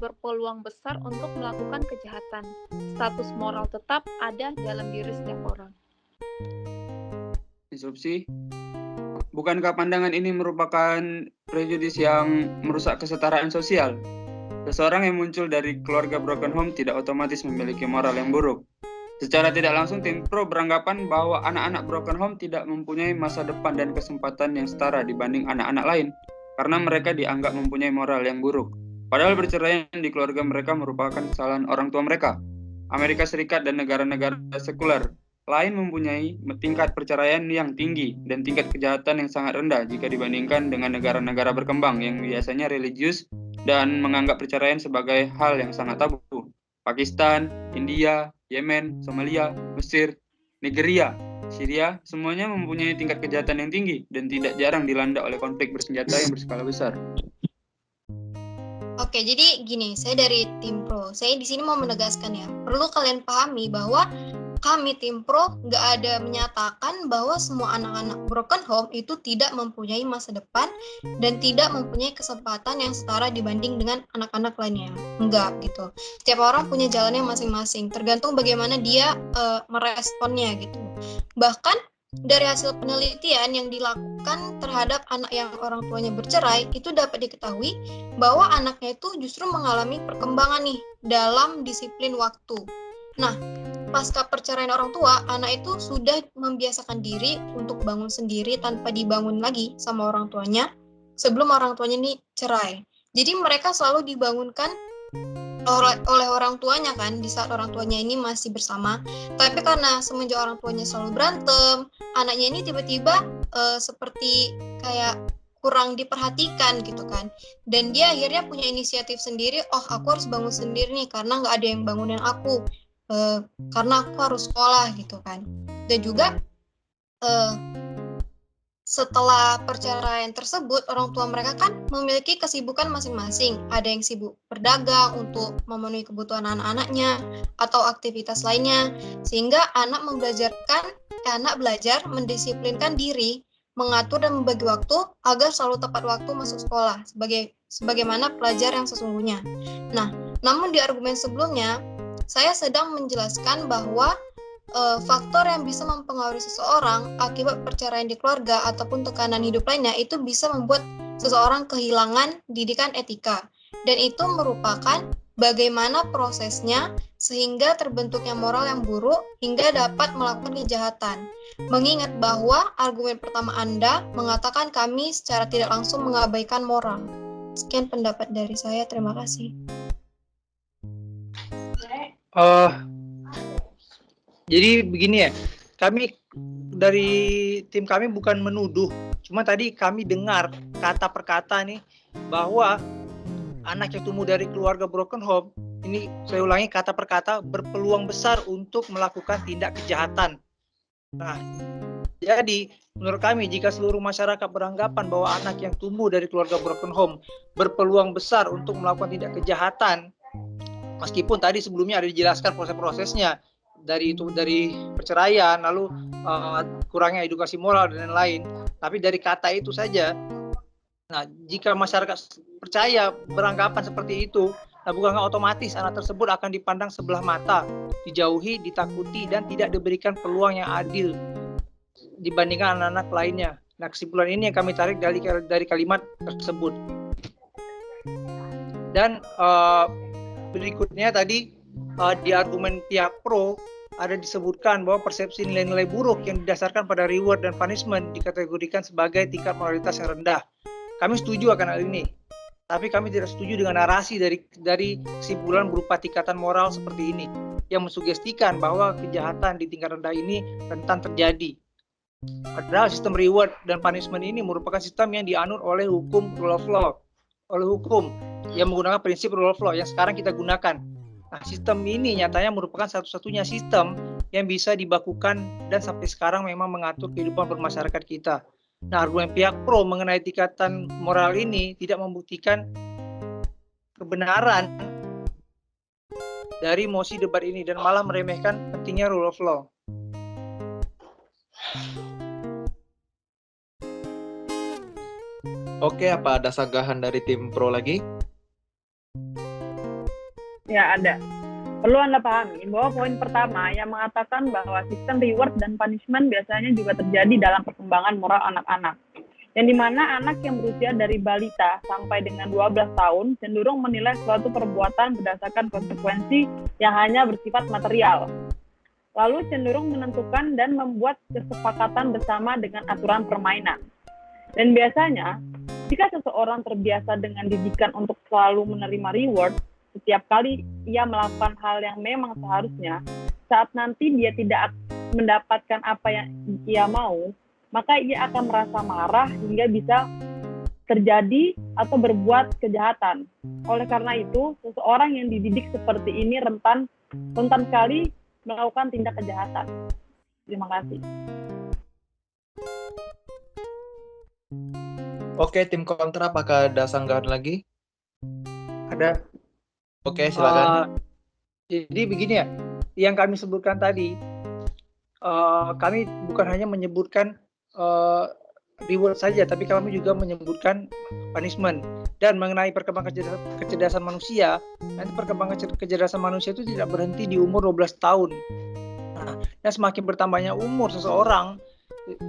berpeluang besar untuk melakukan kejahatan. Status moral tetap ada dalam diri setiap orang. Disrupsi. Bukankah pandangan ini merupakan prejudis yang merusak kesetaraan sosial? Seseorang yang muncul dari keluarga broken home tidak otomatis memiliki moral yang buruk. Secara tidak langsung, tim pro beranggapan bahwa anak-anak broken home tidak mempunyai masa depan dan kesempatan yang setara dibanding anak-anak lain, karena mereka dianggap mempunyai moral yang buruk. Padahal perceraian di keluarga mereka merupakan kesalahan orang tua mereka. Amerika Serikat dan negara-negara sekuler lain mempunyai tingkat perceraian yang tinggi dan tingkat kejahatan yang sangat rendah jika dibandingkan dengan negara-negara berkembang yang biasanya religius dan menganggap perceraian sebagai hal yang sangat tabu. Pakistan, India, Yemen, Somalia, Mesir, Nigeria, Syria, semuanya mempunyai tingkat kejahatan yang tinggi dan tidak jarang dilanda oleh konflik bersenjata yang berskala besar. Oke, jadi gini, saya dari tim pro. Saya di sini mau menegaskan ya, perlu kalian pahami bahwa kami tim pro nggak ada menyatakan bahwa semua anak-anak broken home itu tidak mempunyai masa depan dan tidak mempunyai kesempatan yang setara dibanding dengan anak-anak lainnya. Enggak gitu. Setiap orang punya jalannya masing-masing, tergantung bagaimana dia meresponnya gitu. Bahkan dari hasil penelitian yang dilakukan terhadap anak yang orang tuanya bercerai, itu dapat diketahui bahwa anaknya itu justru mengalami perkembangan nih dalam disiplin waktu. Nah, pasca perceraian orang tua, anak itu sudah membiasakan diri untuk bangun sendiri tanpa dibangun lagi sama orang tuanya sebelum orang tuanya ini cerai. Jadi mereka selalu dibangunkan oleh orang tuanya kan di saat orang tuanya ini masih bersama. Tapi karena semenjak orang tuanya selalu berantem, anaknya ini tiba-tiba seperti kayak kurang diperhatikan gitu kan. Dan dia akhirnya punya inisiatif sendiri, aku harus bangun sendiri nih karena nggak ada yang bangunin aku. Karena aku harus sekolah gitu kan. Dan juga Setelah perceraian tersebut, orang tua mereka kan memiliki kesibukan masing-masing. Ada yang sibuk berdagang untuk memenuhi kebutuhan anak-anaknya atau aktivitas lainnya, sehingga anak belajar mendisiplinkan diri, mengatur dan membagi waktu agar selalu tepat waktu masuk sekolah sebagaimana pelajar yang sesungguhnya. Nah, namun di argumen sebelumnya, saya sedang menjelaskan bahwa faktor yang bisa mempengaruhi seseorang akibat perceraian di keluarga ataupun tekanan hidup lainnya itu bisa membuat seseorang kehilangan didikan etika, dan itu merupakan bagaimana prosesnya sehingga terbentuknya moral yang buruk hingga dapat melakukan kejahatan. Mengingat bahwa argumen pertama Anda mengatakan kami secara tidak langsung mengabaikan moral. Sekian pendapat dari saya, terima kasih. Jadi begini ya, kami dari tim kami bukan menuduh, cuma tadi kami dengar kata per kata nih bahwa anak yang tumbuh dari keluarga broken home, ini saya ulangi kata per kata, berpeluang besar untuk melakukan tindak kejahatan. Nah, jadi menurut kami jika seluruh masyarakat beranggapan bahwa anak yang tumbuh dari keluarga broken home berpeluang besar untuk melakukan tindak kejahatan, meskipun tadi sebelumnya ada dijelaskan proses-prosesnya, dari perceraian, lalu kurangnya edukasi moral dan lain-lain, tapi dari kata itu saja. Nah, jika masyarakat percaya beranggapan seperti itu, nah bukankah otomatis anak tersebut akan dipandang sebelah mata, dijauhi, ditakuti, dan tidak diberikan peluang yang adil dibandingkan anak-anak lainnya. Nah, kesimpulan ini yang kami tarik dari kalimat tersebut. Dan berikutnya tadi di argumen pihak pro ada disebutkan bahwa persepsi nilai-nilai buruk yang didasarkan pada reward dan punishment dikategorikan sebagai tingkat moralitas yang rendah. Kami setuju akan hal ini, tapi kami tidak setuju dengan narasi dari kesimpulan berupa tingkatan moral seperti ini yang mensugestikan bahwa kejahatan di tingkat rendah ini rentan terjadi. Padahal sistem reward dan punishment ini merupakan sistem yang dianut oleh hukum rule of law, oleh hukum yang menggunakan prinsip rule of law yang sekarang kita gunakan. Nah, sistem ini nyatanya merupakan satu-satunya sistem yang bisa dibakukan dan sampai sekarang memang mengatur kehidupan bermasyarakat kita. Nah, argumen pihak pro mengenai tingkatan moral ini tidak membuktikan kebenaran dari mosi debat ini dan malah meremehkan pentingnya rule of law. Oke, apa ada sanggahan dari tim pro lagi? Ya, ada. Perlu Anda pahami bahwa poin pertama yang mengatakan bahwa sistem reward dan punishment biasanya juga terjadi dalam perkembangan moral anak-anak. Yang dimana anak yang berusia dari balita sampai dengan 12 tahun cenderung menilai suatu perbuatan berdasarkan konsekuensi yang hanya bersifat material. Lalu cenderung menentukan dan membuat kesepakatan bersama dengan aturan permainan. Dan biasanya, jika seseorang terbiasa dengan didikan untuk selalu menerima reward, setiap kali ia melakukan hal yang memang seharusnya, saat nanti dia tidak mendapatkan apa yang ia mau, maka ia akan merasa marah hingga bisa terjadi atau berbuat kejahatan. Oleh karena itu, seseorang yang dididik seperti ini rentan sekali melakukan tindak kejahatan. Terima kasih. Oke, tim kontra, apakah ada sanggahan lagi? Ada. Oke, silakan. Jadi begini ya, yang kami sebutkan tadi, kami bukan hanya menyebutkan reward saja, tapi kami juga menyebutkan punishment. Dan mengenai perkembangan kecerdasan manusia, nanti perkembangan kecerdasan manusia itu tidak berhenti di umur 12 tahun. Nah, dan semakin bertambahnya umur seseorang,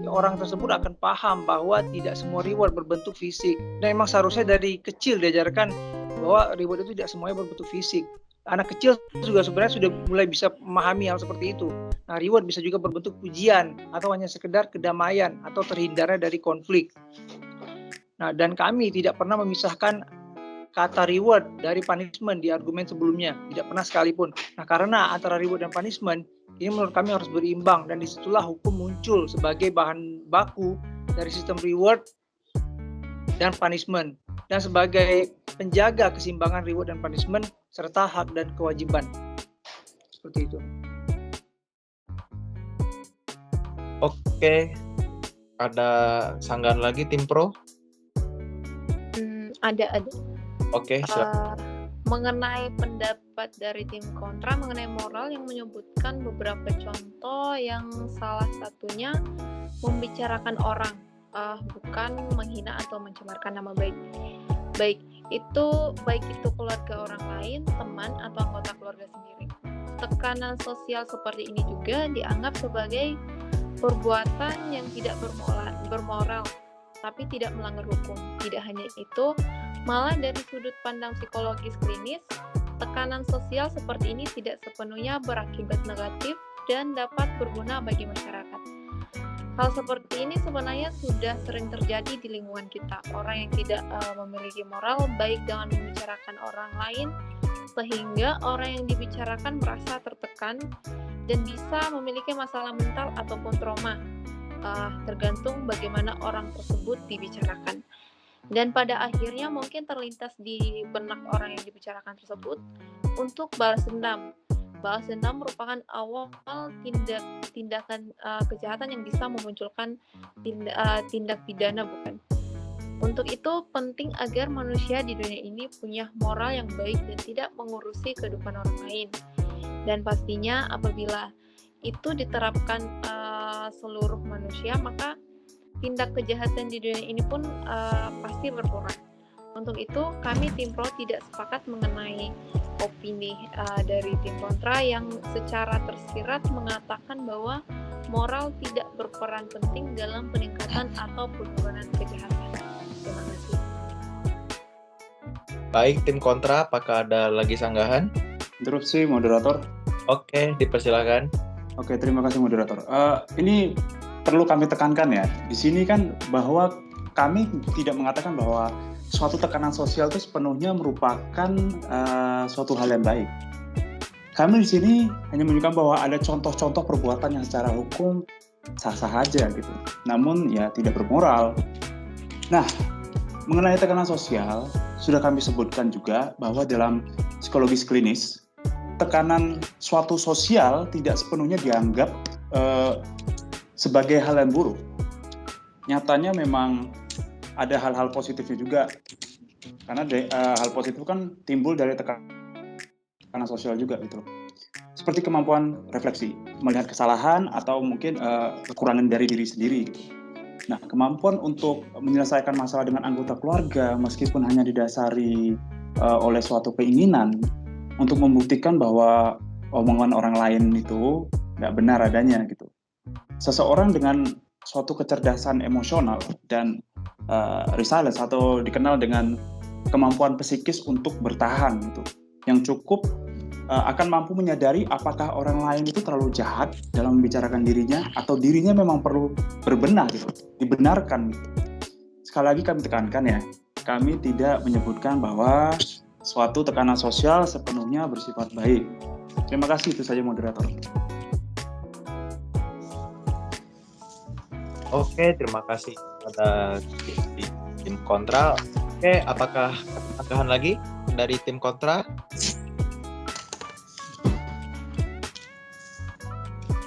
orang tersebut akan paham bahwa tidak semua reward berbentuk fisik. Dan memang seharusnya dari kecil diajarkan bahwa reward itu tidak semuanya berbentuk fisik. Anak kecil juga sebenarnya sudah mulai bisa memahami hal seperti itu. Nah, reward bisa juga berbentuk pujian atau hanya sekedar kedamaian atau terhindarnya dari konflik. Nah, dan kami tidak pernah memisahkan kata reward dari punishment di argumen sebelumnya, tidak pernah sekalipun. Nah, karena antara reward dan punishment ini menurut kami harus berimbang, dan disitulah hukum muncul sebagai bahan baku dari sistem reward dan punishment, dan sebagai penjaga keseimbangan reward dan punishment serta hak dan kewajiban. Seperti itu. Oke, ada sanggahan lagi tim pro? Ada. Oke, silakan. Mengenai pendapat dari tim kontra mengenai moral yang menyebutkan beberapa contoh yang salah satunya membicarakan orang, bukan menghina atau mencemarkan nama baik. Baik itu keluarga orang lain, teman atau anggota keluarga sendiri. Tekanan sosial seperti ini juga dianggap sebagai perbuatan yang tidak bermoral, tapi tidak melanggar hukum. Tidak hanya itu, malah dari sudut pandang psikologis klinis, tekanan sosial seperti ini tidak sepenuhnya berakibat negatif dan dapat berguna bagi masyarakat. Hal seperti ini sebenarnya sudah sering terjadi di lingkungan kita. Orang yang tidak memiliki moral baik dengan membicarakan orang lain, sehingga orang yang dibicarakan merasa tertekan dan bisa memiliki masalah mental ataupun trauma, tergantung bagaimana orang tersebut dibicarakan. Dan pada akhirnya mungkin terlintas di benak orang yang dibicarakan tersebut untuk balas dendam. Balas dendam merupakan awal tindakan kejahatan yang bisa memunculkan tindak pidana, bukan? Untuk itu penting agar manusia di dunia ini punya moral yang baik dan tidak mengurusi kehidupan orang lain. Dan pastinya apabila itu diterapkan seluruh manusia, maka tindak kejahatan di dunia ini pun pasti berkurang. Untuk itu kami tim pro tidak sepakat mengenai opini dari tim kontra yang secara tersirat mengatakan bahwa moral tidak berperan penting dalam peningkatan atau penurunan kejahatan. Terima kasih. Baik, tim kontra, apakah ada lagi sanggahan? Interupsi moderator. Oke, dipersilakan. Oke, terima kasih moderator. Ini perlu kami tekankan ya, di sini kan bahwa kami tidak mengatakan bahwa suatu tekanan sosial itu sepenuhnya merupakan suatu hal yang baik. Kami di sini hanya menunjukkan bahwa ada contoh-contoh perbuatan yang secara hukum sah-sah aja gitu, namun ya tidak bermoral. Nah, mengenai tekanan sosial, sudah kami sebutkan juga bahwa dalam psikologis klinis, tekanan suatu sosial tidak sepenuhnya dianggap sebagai hal yang buruk. Nyatanya memang ada hal-hal positifnya juga, karena hal positif kan timbul dari tekanan sosial juga gitu. Seperti kemampuan refleksi, melihat kesalahan atau mungkin kekurangan dari diri sendiri. Nah, kemampuan untuk menyelesaikan masalah dengan anggota keluarga meskipun hanya didasari oleh suatu keinginan untuk membuktikan bahwa omongan orang lain itu nggak benar adanya gitu. Seseorang dengan suatu kecerdasan emosional dan resilience atau dikenal dengan kemampuan psikis untuk bertahan gitu, yang cukup akan mampu menyadari apakah orang lain itu terlalu jahat dalam membicarakan dirinya atau dirinya memang perlu berbenah gitu, dibenarkan gitu. Sekali lagi kami tekankan ya, kami tidak menyebutkan bahwa suatu tekanan sosial sepenuhnya bersifat baik. Terima kasih, itu saja moderator. Oke, terima kasih pada tim kontra. Oke, apakah sanggahan lagi dari tim kontra?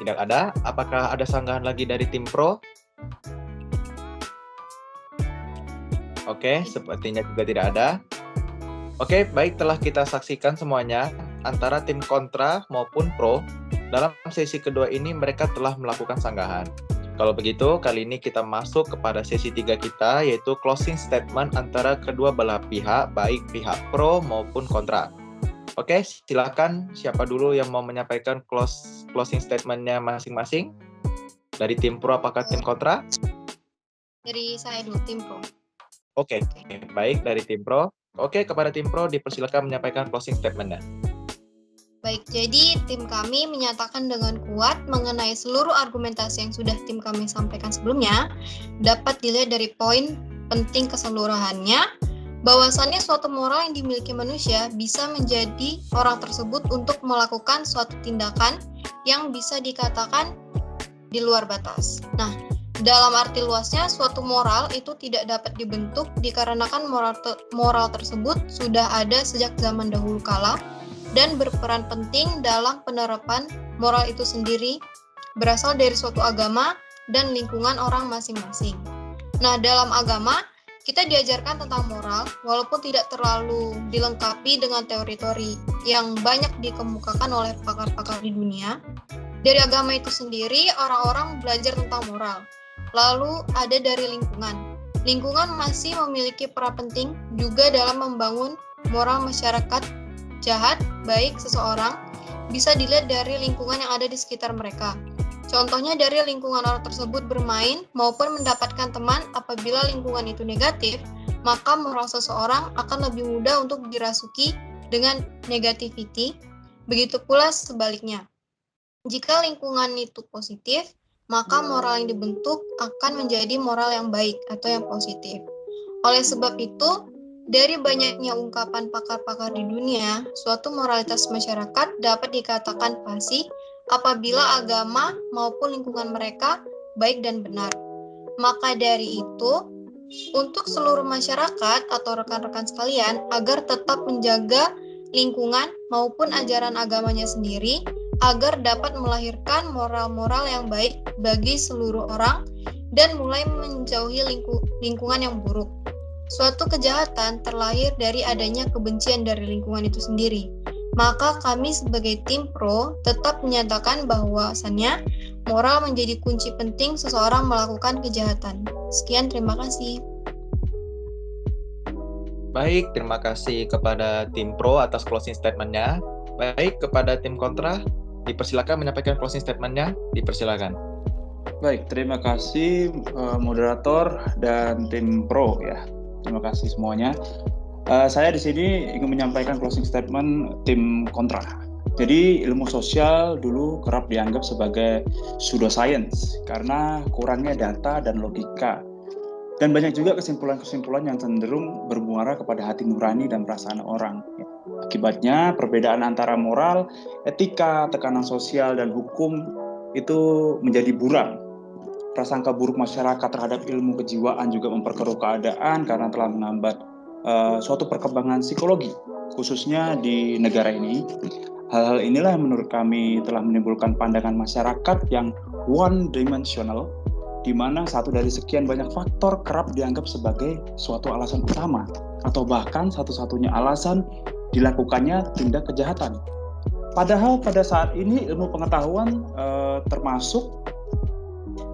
Tidak ada. Apakah ada sanggahan lagi dari tim pro? Oke, sepertinya juga tidak ada. Oke, baik, telah kita saksikan semuanya antara tim kontra maupun pro. Dalam sesi kedua ini mereka telah melakukan sanggahan. Kalau begitu, kali ini kita masuk kepada sesi 3 kita, yaitu closing statement antara kedua belah pihak, baik pihak pro maupun kontra. Oke, silakan siapa dulu yang mau menyampaikan closing statement-nya masing-masing? Dari tim pro apakah tim kontra? Dari saya dulu, tim pro. Oke, baik, dari tim pro. Oke, kepada tim pro dipersilakan menyampaikan closing statement-nya. Baik, jadi tim kami menyatakan dengan kuat mengenai seluruh argumentasi yang sudah tim kami sampaikan sebelumnya dapat dilihat dari poin penting keseluruhannya, bahwasannya suatu moral yang dimiliki manusia bisa menjadi orang tersebut untuk melakukan suatu tindakan yang bisa dikatakan di luar batas. Nah, dalam arti luasnya, suatu moral itu tidak dapat dibentuk dikarenakan moral tersebut sudah ada sejak zaman dahulu kala dan berperan penting dalam penerapan moral itu sendiri, berasal dari suatu agama dan lingkungan orang masing-masing. Nah, dalam agama, kita diajarkan tentang moral, walaupun tidak terlalu dilengkapi dengan teori-teori yang banyak dikemukakan oleh pakar-pakar di dunia. Dari agama itu sendiri, orang-orang belajar tentang moral. Lalu ada dari lingkungan. Lingkungan masih memiliki peran penting juga dalam membangun moral masyarakat. Jahat, baik seseorang bisa dilihat dari lingkungan yang ada di sekitar mereka. Contohnya dari lingkungan orang tersebut bermain maupun mendapatkan teman. Apabila lingkungan itu negatif, maka moral seseorang akan lebih mudah untuk dirasuki dengan negativity. Begitu pula sebaliknya. Jika lingkungan itu positif, maka moral yang dibentuk akan menjadi moral yang baik atau yang positif. Oleh sebab itu, dari banyaknya ungkapan pakar-pakar di dunia, suatu moralitas masyarakat dapat dikatakan fasih apabila agama maupun lingkungan mereka baik dan benar. Maka dari itu, untuk seluruh masyarakat atau rekan-rekan sekalian, agar tetap menjaga lingkungan maupun ajaran agamanya sendiri, agar dapat melahirkan moral-moral yang baik bagi seluruh orang dan mulai menjauhi lingkungan yang buruk. Suatu kejahatan terlahir dari adanya kebencian dari lingkungan itu sendiri. Maka kami sebagai tim pro tetap menyatakan bahwasannya moral menjadi kunci penting seseorang melakukan kejahatan. Sekian, terima kasih. Baik, terima kasih kepada tim pro atas closing statement-nya. Baik, kepada tim kontra, dipersilakan menyampaikan closing statement-nya. Dipersilakan. Baik, terima kasih moderator dan tim pro ya. Terima kasih semuanya. Saya di sini ingin menyampaikan closing statement tim kontra. Jadi ilmu sosial dulu kerap dianggap sebagai pseudoscience karena kurangnya data dan logika. Dan banyak juga kesimpulan-kesimpulan yang cenderung bermuara kepada hati nurani dan perasaan orang. Akibatnya perbedaan antara moral, etika, tekanan sosial, dan hukum itu menjadi buram. Prasangka buruk masyarakat terhadap ilmu kejiwaan juga memperkeruh keadaan karena telah menghambat suatu perkembangan psikologi, khususnya di negara ini. Hal-hal inilah yang menurut kami telah menimbulkan pandangan masyarakat yang one-dimensional, di mana satu dari sekian banyak faktor kerap dianggap sebagai suatu alasan utama, atau bahkan satu-satunya alasan dilakukannya tindak kejahatan. Padahal pada saat ini ilmu pengetahuan termasuk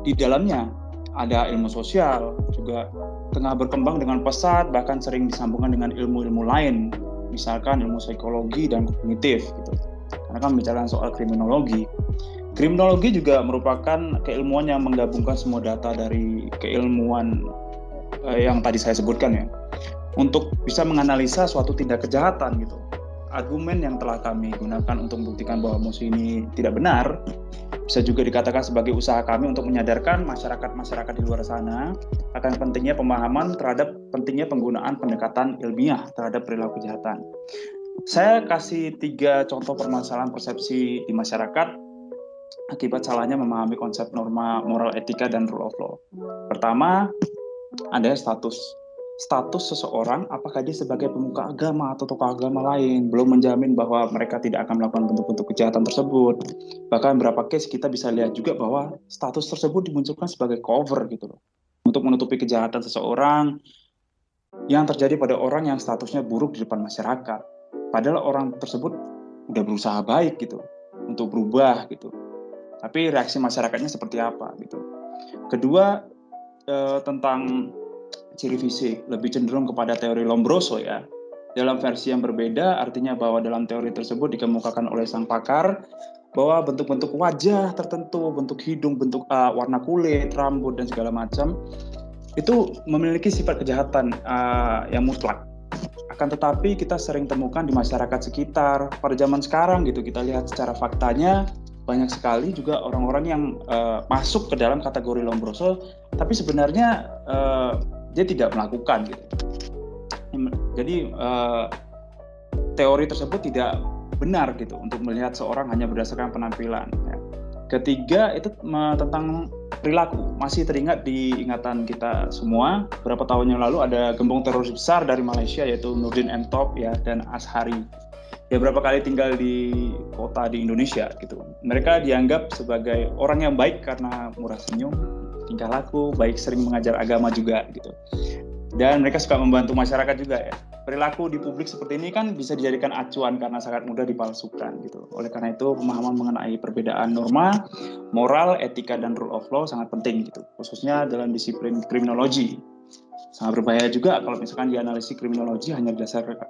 di dalamnya ada ilmu sosial, juga tengah berkembang dengan pesat, bahkan sering disambungkan dengan ilmu-ilmu lain, misalkan ilmu psikologi dan kognitif, gitu. Karena kan bicara soal kriminologi. Kriminologi juga merupakan keilmuan yang menggabungkan semua data dari keilmuan yang tadi saya sebutkan ya, untuk bisa menganalisa suatu tindak kejahatan gitu. Argumen yang telah kami gunakan untuk membuktikan bahwa musuh ini tidak benar bisa juga dikatakan sebagai usaha kami untuk menyadarkan masyarakat-masyarakat di luar sana akan pentingnya pemahaman terhadap pentingnya penggunaan pendekatan ilmiah terhadap perilaku kejahatan. Saya kasih 3 contoh permasalahan persepsi di masyarakat akibat salahnya memahami konsep norma moral, etika, dan rule of law. Pertama, ada status seseorang, apakah dia sebagai pemuka agama atau tokoh agama lain, belum menjamin bahwa mereka tidak akan melakukan bentuk-bentuk kejahatan tersebut. Bahkan beberapa case kita bisa lihat juga bahwa status tersebut dimunculkan sebagai cover gitu loh, untuk menutupi kejahatan seseorang yang terjadi pada orang yang statusnya buruk di depan masyarakat. Padahal orang tersebut udah berusaha baik gitu untuk berubah gitu. Tapi reaksi masyarakatnya seperti apa gitu. Kedua, tentang ciri fisik, lebih cenderung kepada teori Lombroso ya. Dalam versi yang berbeda, artinya bahwa dalam teori tersebut dikemukakan oleh sang pakar bahwa bentuk-bentuk wajah tertentu, bentuk hidung, bentuk warna kulit, rambut, dan segala macam itu memiliki sifat kejahatan yang mutlak. Akan tetapi kita sering temukan di masyarakat sekitar pada zaman sekarang gitu, kita lihat secara faktanya banyak sekali juga orang-orang yang masuk ke dalam kategori Lombroso, tapi sebenarnya dia tidak melakukan gitu. Jadi teori tersebut tidak benar gitu untuk melihat seorang hanya berdasarkan penampilan. Ya. Ketiga itu tentang perilaku. Masih teringat di ingatan kita semua. Beberapa tahun yang lalu ada gembong teroris besar dari Malaysia yaitu Nurdin M. Top ya dan Ashari. Ya berapa kali tinggal di kota di Indonesia gitu. Mereka dianggap sebagai orang yang baik karena murah senyum, tingkah laku, baik sering mengajar agama juga gitu. Dan mereka suka membantu masyarakat juga ya. Perilaku di publik seperti ini kan bisa dijadikan acuan karena sangat mudah dipalsukan gitu. Oleh karena itu pemahaman mengenai perbedaan norma, moral, etika, dan rule of law sangat penting gitu. Khususnya dalam disiplin kriminologi. Sangat berbahaya juga kalau misalkan dianalisis kriminologi hanya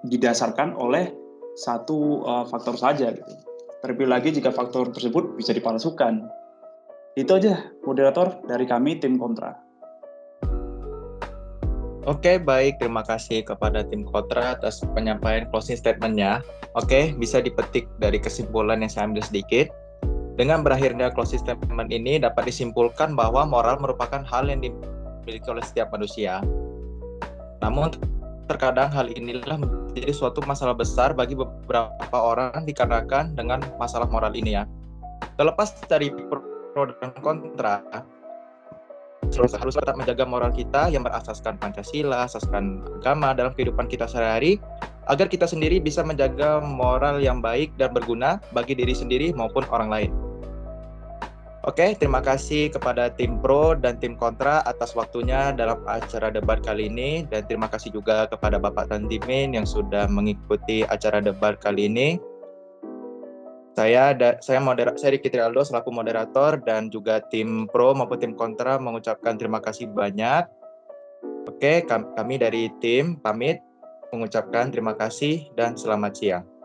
didasarkan oleh satu faktor saja gitu. Terlebih lagi jika faktor tersebut bisa dipalsukan. Itu aja moderator dari kami tim kontra. Oke, baik. Terima kasih kepada tim kontra atas penyampaian closing statement-nya. Oke, bisa dipetik dari kesimpulan yang saya ambil sedikit. Dengan berakhirnya closing statement ini dapat disimpulkan bahwa moral merupakan hal yang dimiliki oleh setiap manusia. Namun, terkadang hal inilah menjadi suatu masalah besar bagi beberapa orang dikarenakan dengan masalah moral ini ya. Terlepas dari pro dan kontra, harus tetap menjaga moral kita yang berasaskan Pancasila, asaskan agama dalam kehidupan kita sehari-hari, agar kita sendiri bisa menjaga moral yang baik dan berguna bagi diri sendiri maupun orang lain. Oke, terima kasih kepada tim pro dan tim kontra atas waktunya dalam acara debat kali ini, dan terima kasih juga kepada Bapak Tandimin yang sudah mengikuti acara debat kali ini. Saya Riki Trialdo selaku moderator dan juga tim pro maupun tim kontra mengucapkan terima kasih banyak. Oke, kami dari tim pamit mengucapkan terima kasih dan selamat siang.